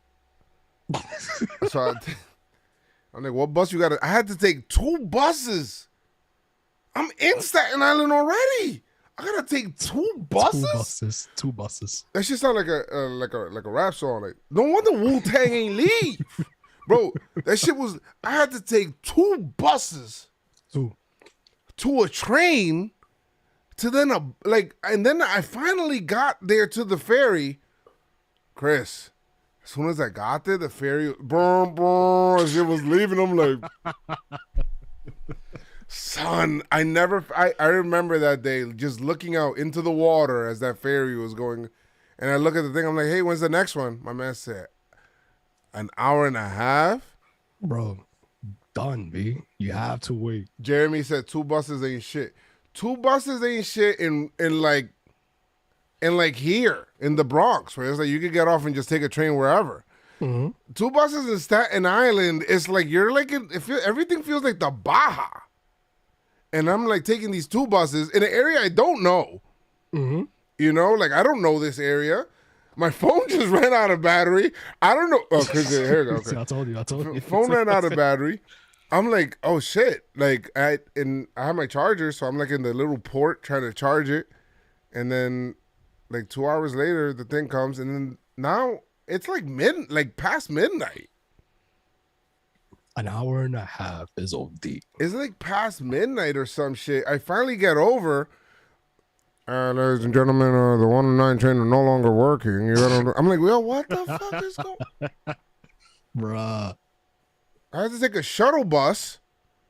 So I'm like, what bus you got? I had to take 2 buses. I'm in Staten Island already. I gotta take 2 buses. 2 buses. That shit sound like a rap song. Like, no wonder Wu-Tang ain't leave, bro. That shit was. I had to take 2 buses to a train to then and then I finally got there to the ferry. Chris, as soon as I got there, the ferry, as it was leaving. I'm like, son, I remember that day just looking out into the water as that ferry was going, and I look at the thing. I'm like, hey, when's the next one? My man said, an hour and a half. Bro, done, B. You have to wait. Jeremy said 2 buses ain't shit. 2 buses ain't shit in here in the Bronx, where it's like you could get off and just take a train wherever. Mm-hmm. 2 buses in Staten Island, it's like you're like everything feels like the Baja. And I'm like taking these 2 buses in an area I don't know. Mm-hmm. You know, like I don't know this area. My phone just ran out of battery. I don't know. Oh, Chris, here we go. Okay. I told you. Phone ran out of battery. I'm like, oh shit. Like I have my charger, so I'm like in the little port trying to charge it. And then like 2 hours later, the thing comes, and then now it's like past midnight. An hour and a half is OD. It's like past midnight or some shit. I finally get over. Ladies and gentlemen, the 109 train are no longer working. I'm like, yo, what the fuck is going on? Bruh. I had to take a shuttle bus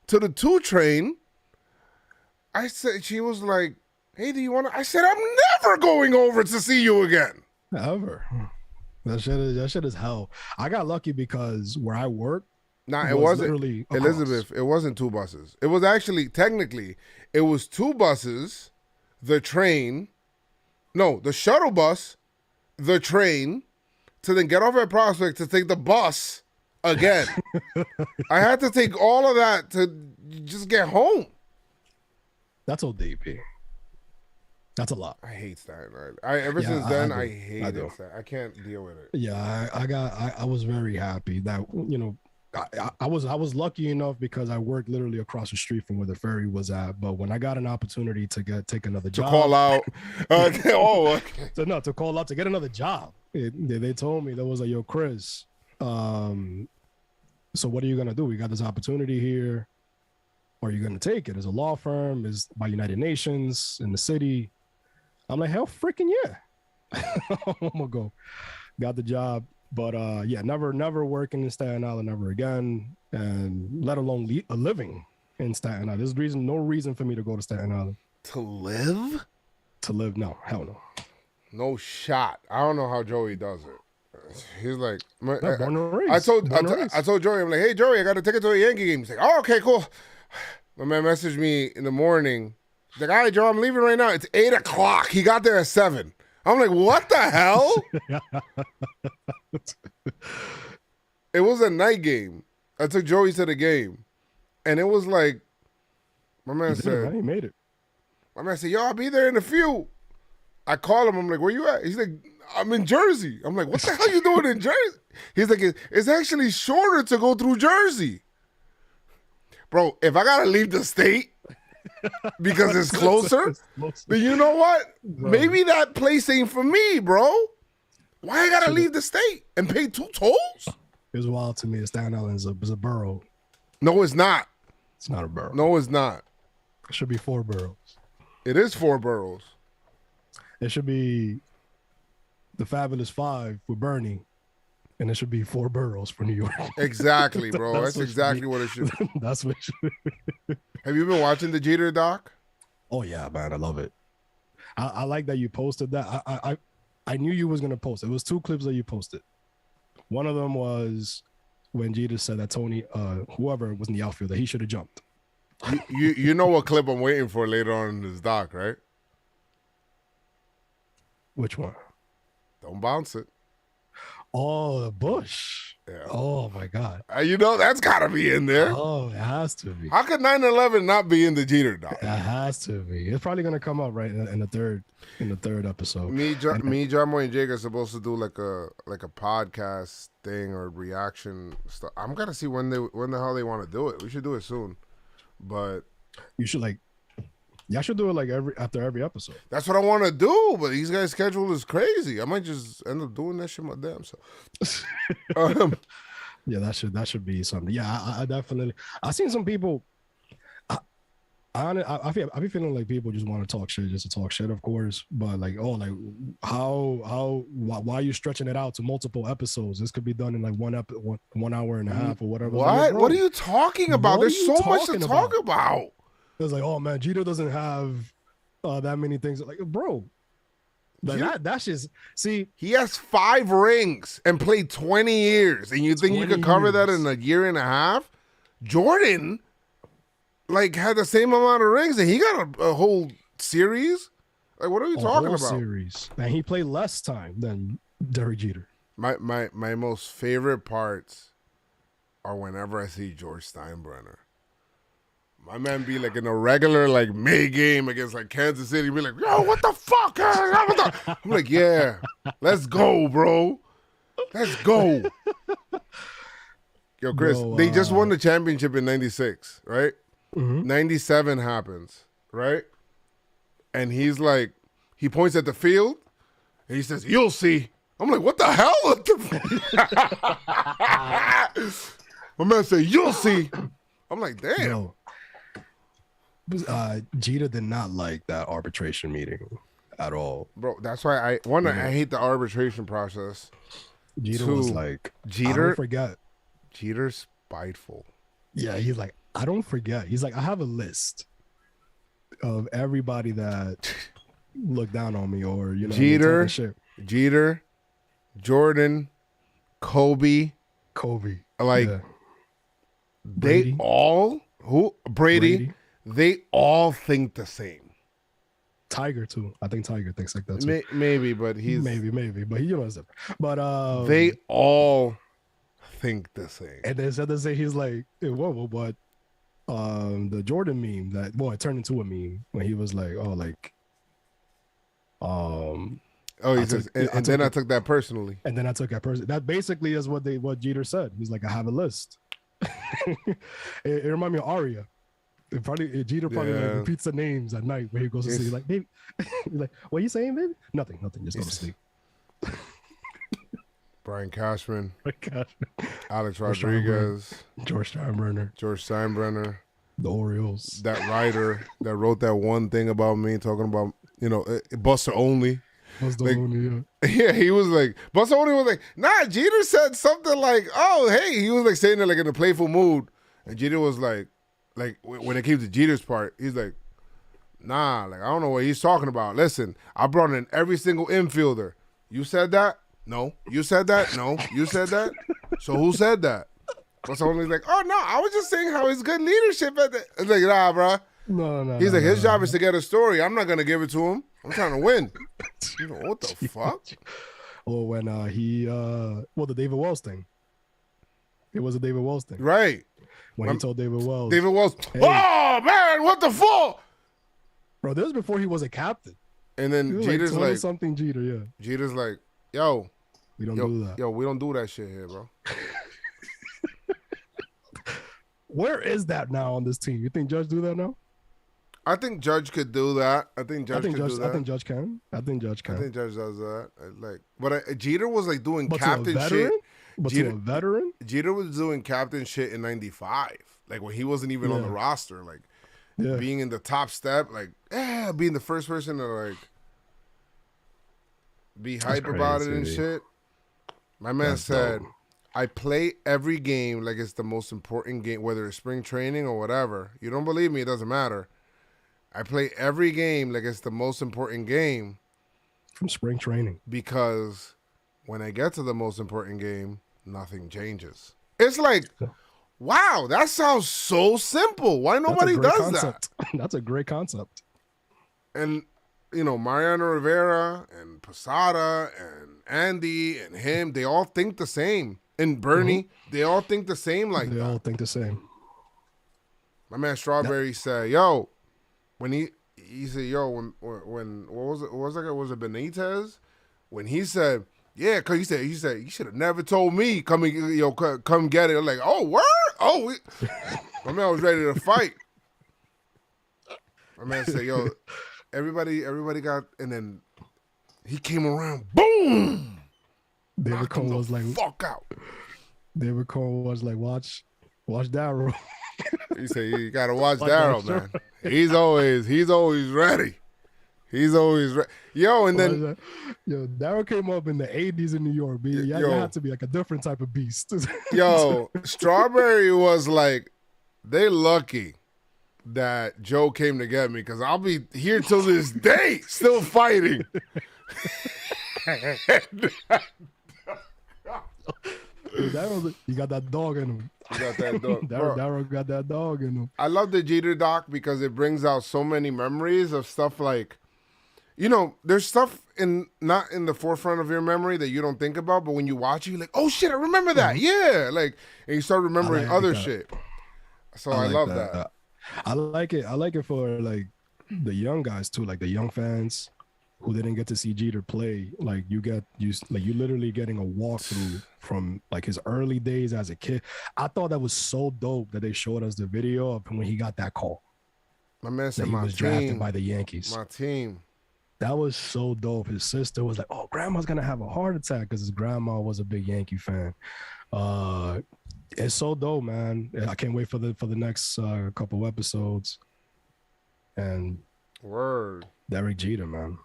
to the 2 train. I said, she was like, hey, do you want to? I said, I'm never going over to see you again. Ever. That shit is hell. I got lucky because where I work, it wasn't Elizabeth. It wasn't 2 buses. It was actually, technically, it was 2 buses, the train, the shuttle bus, the train, to then get off at Prospect to take the bus again. I had to take all of that to just get home. That's ODP. That's a lot. I hate Staten Island. Ever since then, I hate it. I can't deal with it. Yeah, I was very happy that, you know, I was lucky enough because I worked literally across the street from where the ferry was at. But when I got an opportunity to take another job, to call out, to call out to get another job, they told me, that was like, yo, Chris, so what are you gonna do? We got this opportunity here. are you going to take it? As a law firm, is by United Nations in the city? I'm like, hell freaking yeah. I'm gonna go. Got the job. But yeah, never working in Staten Island ever again, and let alone a living in Staten Island. There's no reason for me to go to Staten Island. To live? To live? No, hell no. No shot. I don't know how Joey does it. He's like, Born and raised. I told Joey, I'm like, hey Joey, I got a ticket to a Yankee game. He's like, oh, okay, cool. My man messaged me in the morning. He's like, all right, Joe, I'm leaving right now. It's 8:00. He got there at 7. I'm like, what the hell? It was a night game. I took Joey to the game. And it was like, my man said, he made it. My man said, yo, I'll be there in a few. I call him. I'm like, where you at? He's like, I'm in Jersey. I'm like, what the hell you doing in Jersey? He's like, it's actually shorter to go through Jersey. Bro, if I got to leave the state because it's closer, then you know what? Bro. Maybe that place ain't for me, bro. Why I got to leave the state and pay 2 tolls? It's wild to me. Staten Island is a borough. No, it's not. It's not a borough. No, it's not. It should be 4 boroughs. It is 4 boroughs. It should be the Fabulous 5 with Bernie, and it should be 4 boroughs for New York. Exactly, bro. That's exactly what it should be. That's what it should be. Have you been watching the Jeter doc? Oh, yeah, man. I love it. I like that you posted that. I knew you was going to post it. It was 2 clips that you posted. One of them was when Jeter said that Tony, whoever was in the outfield, that he should have jumped. You know what clip I'm waiting for later on in this doc, right? Which one? Don't bounce it. Oh, the Bush. Yeah. Oh, my God. You know, that's got to be in there. Oh, it has to be. How could 9/11 not be in the Jeter doc? It has to be. It's probably going to come up right in the third episode. Me, Jomboy, and Jake are supposed to do like a podcast thing or reaction stuff. I'm going to see when the hell they want to do it. We should do it soon. But you should y'all should do it after every episode. That's what I want to do, but these guys' schedule is crazy. I might just end up doing that shit my damn self. Yeah, that should be something. Yeah, I definitely. I've seen some people. I be feeling like people just want to talk shit just to talk shit, of course. But why are you stretching it out to multiple episodes? This could be done in like 1 hour and a half or whatever. What? Like, what are you talking about? There's so much to talk about. It's like, oh man, Jeter doesn't have that many things. Like, bro, that's just see. He has 5 rings and played 20 years, and you think you could cover that in a year and a half? Jordan, had the same amount of rings, and he got a whole series. Like, what are we talking about? Series, and he played less time than Derek Jeter. My most favorite parts are whenever I see George Steinbrenner. My man be like in a regular May game against Kansas City, be like, yo, what the fuck? I'm like, yeah, let's go, bro. Let's go. Yo, Chris, they just won the championship in 96, right? Mm-hmm. 97 happens, right? And he's like, he points at the field and he says, you'll see. I'm like, what the hell? My man said, you'll see. I'm like, damn. Yo. Jeter did not like that arbitration meeting at all, bro. That's why I hate the arbitration process. Jeter was like, Jeter, I don't forget. Jeter's spiteful. Yeah, he's like, I don't forget. He's like, I have a list of everybody that looked down on me or Jeter, Jordan, Kobe, yeah. They all Brady. They all think the same. Tiger too. I think Tiger thinks like that too. Maybe, but he's maybe, but it's different. But they all think the same. And they said he's like, whoa, but the Jordan meme it turned into a meme when he was like, he says, and then I took that personally. And then I took that personally. That basically is what Jeter said. He's like, I have a list. It reminded me of Aria. Jeter probably repeats the names at night when he goes to sleep. Like, baby, like, what are you saying, baby? Nothing. Just go to sleep. Brian Cashman, Alex Rodriguez, George Steinbrenner. The Orioles. That writer that wrote that one thing about me talking about, Buster Only. Was the Like, only, yeah, he was like, Buster Only was like, nah, Jeter said something like, oh, hey. He was like saying it like in a playful mood. And Jeter was like when it came to Jeter's part, he's like, nah, like, I don't know what he's talking about. Listen, I brought in every single infielder. You said that? No. You said that? No. You said that? So who said that? Buster Only's like, oh, no, I was just saying how his good leadership at the. It's like, nah, bro. No. He's like, his job is to get a story. I'm not going to give it to him. I'm trying to win. What the fuck? Or when the David Wells thing. It was a David Wells thing. Right. When he told David Wells. Hey. Oh, man, what the fuck? Bro, this was before he was a captain. And then Jeter's like something Jeter, yeah. Jeter's like, yo. We don't do that. Yo, we don't do that shit here, bro. Where is that now on this team? You think Judge do that now? I think Judge could do that. I think Judge do that. I think Judge can. I think Judge does that. But Jeter was like doing but captain shit. But to a veteran? Jeter was doing captain shit in '95, like when he wasn't even on the roster, like being in the top step, like being the first person to like be hype about it and shit. My man said, dope. I play every game like it's the most important game, whether it's spring training or whatever. You don't believe me, it doesn't matter. I play every game like it's the most important game. From spring training. Because when I get to the most important game, nothing changes. It's like, wow, that sounds so simple. Why nobody does concept. That? That's a great concept. And, Mariano Rivera and Posada and Andy and him, they all think the same. And Bernie, they all think the same like that. They all think the same. My man Strawberry said, yo, when he said, yo, when what was it? Was it Benitez? When he said, yeah, because he said, you should have never told me, come get it. I'm like, oh, word? Oh, my man was ready to fight. My man said, yo, everybody got, and then he came around, boom! David Cole was like, fuck out. David Cole was like, watch Darryl. He said, you got to watch Darryl, man. He's always ready. He's always ready. Yo, and then... Darryl came up in the 80s in New York. You had to be like a different type of beast. Yo, Strawberry was like, they lucky that Joe came to get me because I'll be here till this day still fighting. You got that dog in him. You got that dog. Darryl got that dog in him. I love the Jeter doc because it brings out so many memories of stuff like, there's stuff not in the forefront of your memory that you don't think about, but when you watch it, you're like, oh shit, I remember that. Yeah. Like, and you start remembering other shit. So I love that. I like it. I like it for like the young guys too, like the young fans who didn't get to see Jeter play. Like you literally getting a walkthrough from like his early days as a kid. I thought that was so dope that they showed us the video of when he got that call. My man said he was drafted by the Yankees. My team. That was so dope. His sister was like, oh, grandma's going to have a heart attack because his grandma was a big Yankee fan. It's so dope, man. I can't wait for the next couple episodes. And word. Derek Jeter, man.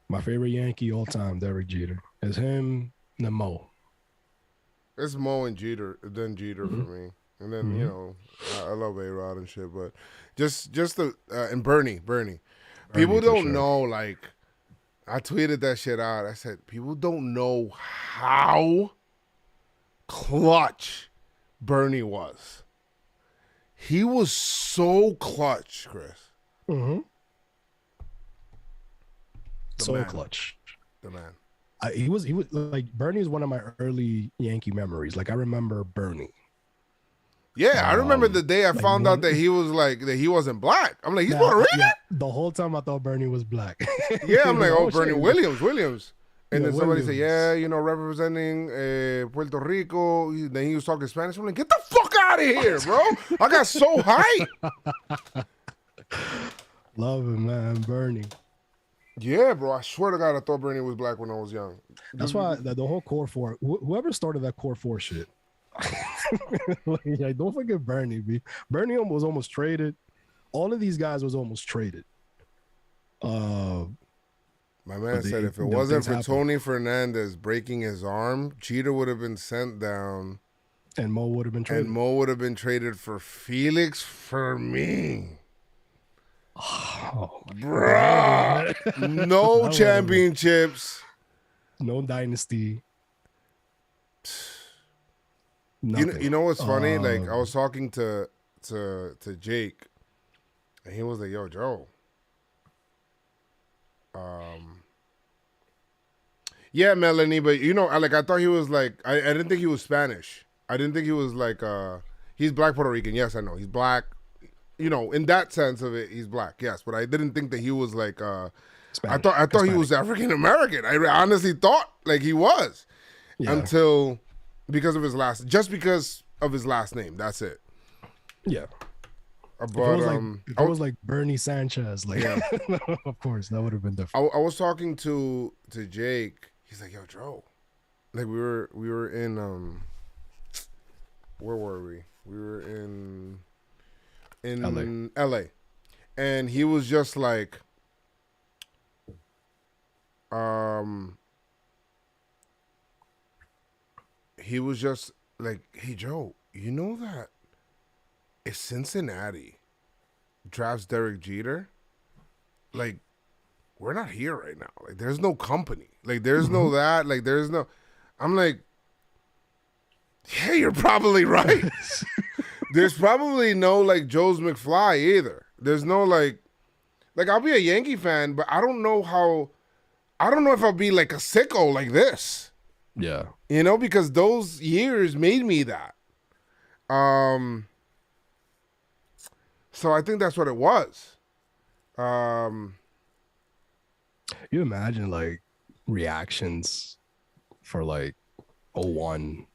My favorite Yankee all time, Derek Jeter. It's him and Mo. It's Mo and Jeter, then Jeter for me. And then, I love A-Rod and shit. But just the, and Bernie. People don't know, like, I tweeted that shit out. I said, people don't know how clutch Bernie was. He was so clutch, Chris. Mm-hmm. Man. Clutch. The man. He was like, Bernie is one of my early Yankee memories. Like, I remember Bernie. Yeah, I remember the day I found out that he was like, that he wasn't black. I'm like, he's Puerto Rican? Yeah, the whole time I thought Bernie was black. Yeah, I'm like, oh, Bernie Williams. And then somebody said, yeah, representing Puerto Rico. Then he was talking Spanish. I'm like, get the fuck out of here, bro. I got so hyped. Love him, man, Bernie. Yeah, bro. I swear to God, I thought Bernie was black when I was young. That's why the whole Core 4, whoever started that Core 4 shit, Like, don't forget Bernie, B. Bernie was almost traded. All of these guys was almost traded. My man But said they- if it you know, wasn't things for happen. Tony Fernandez breaking his arm, Jeter would have been sent down, And Mo would have been traded. and Mo would have been traded for Felix Fermin. Oh, Bruh, no That championships. no dynasty. You Nothing. know what's funny? Like I was talking to Jake, and he was like, "Yo, Joe, yeah, Melanie, but you know, I thought he was like, I didn't think he was Spanish. I didn't think he was like, he's black Puerto Rican. Yes, I know he's black. You know, in that sense of it, he's black. Yes, but I didn't think that he was like, Spanish. I thought he Hispanic. was African American. I honestly thought like he was Yeah. until because of his last name. That's it. Yeah. But If it was like Bernie Sanchez, like of course that would have been different. I was talking to Jake. He's like, "Yo, Joe, like we were in where were we? We were in LA, and he was just like, he was just like, hey, Joe, you know that if Cincinnati drafts Derek Jeter, like, we're not here right now. Like, there's no company. Like, there's no that. Like, there's no. I'm like, yeah, you're probably right. There's probably no, like, Joezmcfly either. There's no, like, I'll be a Yankee fan, but I don't know if I'll be, like, a sicko like this. Yeah. You know, because those years made me that. So I think that's what it was. You imagine like reactions for like 01,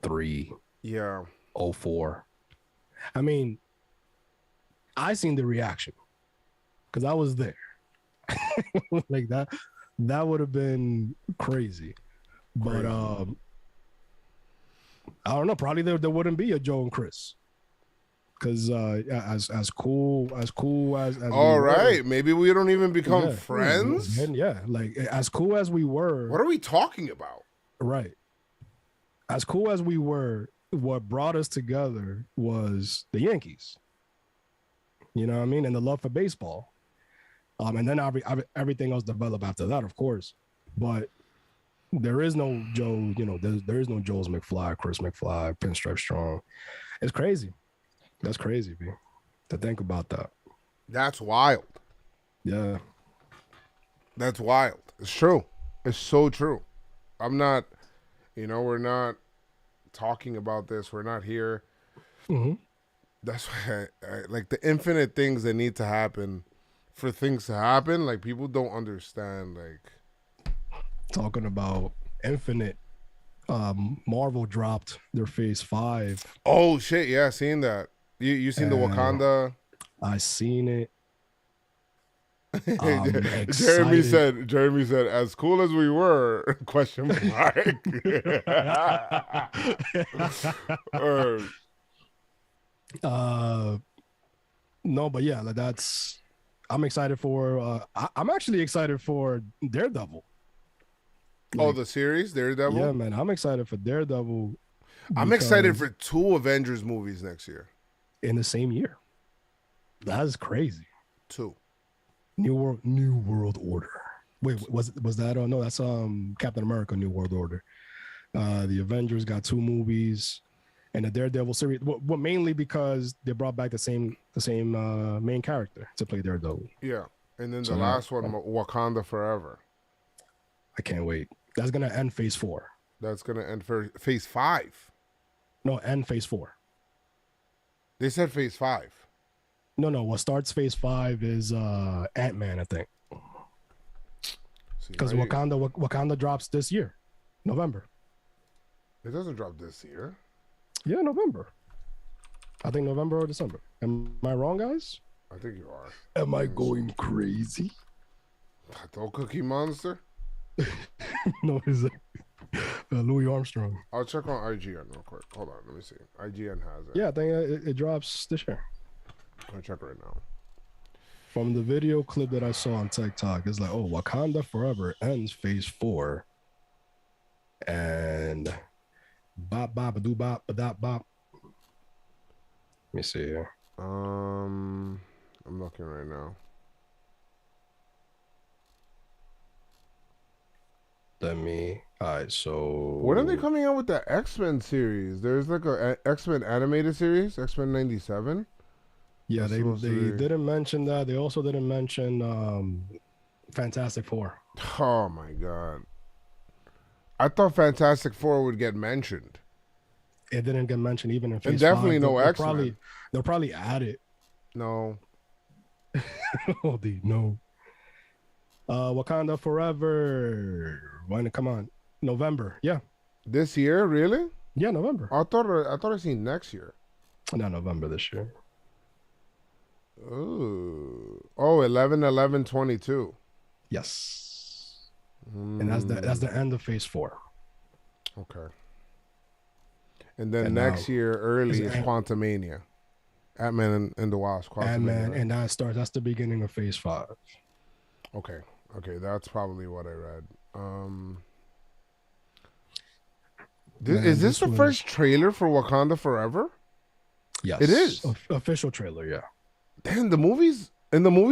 03, Yeah. 04. I mean, I seen the reaction because I was there. Like that would have been crazy. But I don't know, probably there wouldn't be a Joe and Chris. Because as cool as All right, maybe we don't even become friends. And yeah, like as cool as we were. What are we talking about? Right. As cool as we were, what brought us together was the Yankees. You know what I mean? And the love for baseball. And then everything else developed after that, of course. But there is no Joe, you know, there is no Joezmcfly, Chris McFly, PinstripeStrong. It's crazy. That's crazy, B. To think about that. That's wild. Yeah. That's wild. It's true. It's so true. I'm not, we're not talking about this. We're not here. Mm-hmm. That's why I like the infinite things that need to happen for things to happen. Like, people don't understand, like. Talking about infinite, Marvel dropped their Phase 5. Oh, shit. Yeah, seen that. You seen the Wakanda? I seen it. Jeremy said, as cool as we were, question mark. No, but yeah, that's. I'm excited for. I'm actually excited for Daredevil. Oh, the series Daredevil. Yeah, man, I'm excited for Daredevil. I'm excited for 2 Avengers movies next year. In the same year. That's crazy. 2. New World Order. Wait, was that? No, that's Captain America: New World Order. The Avengers got 2 movies, and the Daredevil series. Well, mainly because they brought back the same main character to play Daredevil. Yeah, and then the last one, Wakanda Forever. I can't wait. That's gonna end Phase 4. That's gonna end for Phase 5. No, end Phase 4. They said Phase 5. No. What starts Phase 5 is Ant-Man, I think. Because Wakanda drops this year, November. It doesn't drop this year. Yeah, November. I think November or December. Am I wrong, guys? I think you are. Am I going crazy? Don't Cookie Monster. No, is it? Louis Armstrong. I'll check on IGN real quick. Hold on, let me see. IGN has it. Yeah, I think it drops this year. I'll check right now. From the video clip that I saw on TikTok, it's like, oh, Wakanda Forever ends phase 4. And bop bop do bop bop bop. Let me see here. I'm looking right now. Alright, so When are they coming out with the X-Men series? There's like a X-Men animated series, X-Men 97. Yeah, That's they supposed to be- didn't mention that. They also didn't mention Fantastic Four. Oh my god. I thought Fantastic Four would get mentioned. It didn't get mentioned even in phase And definitely 5. no X-Men. They'll probably add it. No. Oh, no. Wakanda Forever. When? Come on, November. Yeah, This year, really? yeah, November. I thought I seen next year. Not November this year. Ooh. Oh, 11/11/22. Yes, and that's the end of phase 4. Okay. And then And next now- year, early, is Ant- Quantumania. Ant-Man and the Wasp. Ant-Man, Quantumania. and that's the beginning of phase 5. Okay, that's probably what I read. Man, Is this the was- first trailer for Wakanda Forever? Yes, It is. Official trailer. Yeah, Damn, the movie's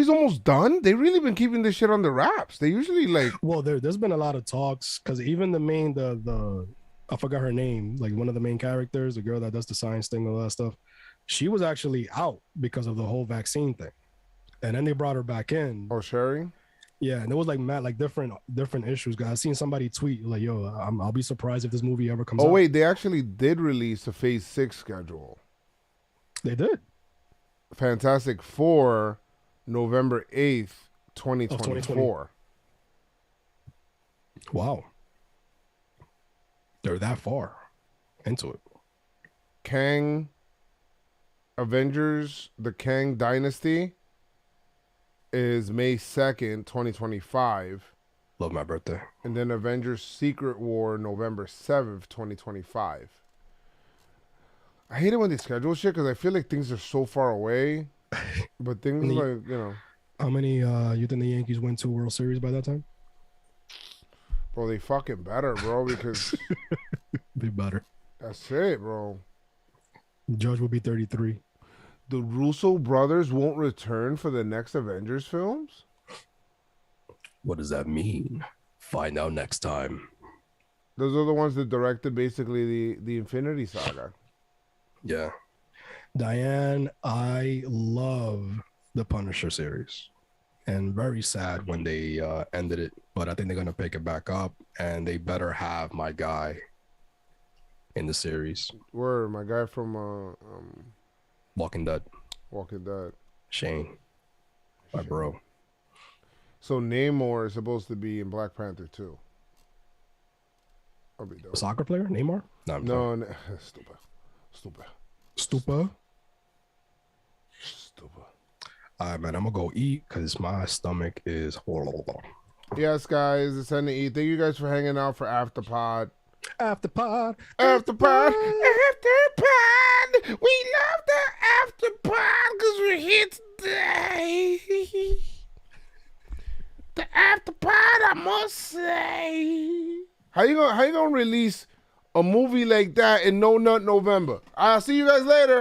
almost done. They really been keeping this shit on the wraps. They usually like, well, there's been a lot of talks because even the I forgot her name, like one of the main characters, the girl that does the science thing, all that stuff. She was actually out because of the whole vaccine thing, and then they brought her back in. oh, Sherry. Yeah, and it was like different issues. Guys, I seen somebody tweet like, "Yo, I'll be surprised if this movie ever comes out." Oh wait, they actually did release a Phase 6 schedule. They did. Fantastic Four, November 8th, 2024. Wow, they're that far into it. Kang, Avengers, the Kang Dynasty is May 2nd, 2025. Love my birthday. And then Avengers Secret War, November 7th, 2025. I hate it when they schedule shit because I feel like things are so far away. But things And like, you know, How many you think the Yankees win 2 World Series by that time? bro, they fucking better, bro, because Be better. that's it, bro. Judge will be 33. The Russo brothers won't return for the next Avengers films? What does that mean? Find out next time. Those are the ones that directed basically the Infinity Saga. Yeah. Diane, I love the Punisher series. And very sad when they ended it. But I think they're going to pick it back up. And they better have my guy in the series. Where my guy from Walking Dead. Walking Dead. Shane. My bro. So Namor is supposed to be in Black Panther too. I'll be dope. Soccer player? Neymar? No, I'm No, stupid. Stupa. Stupid. All right, man. I'm going to go eat because my stomach is horrible. Yes, guys, it's time to eat. Thank you guys for hanging out for Afterpod. Afterpod. Afterpod. Afterpod. We love the Afterpod because we're here today. The Afterpod, I must say. How you gonna release a movie like that in No Nut November? I'll see you guys later.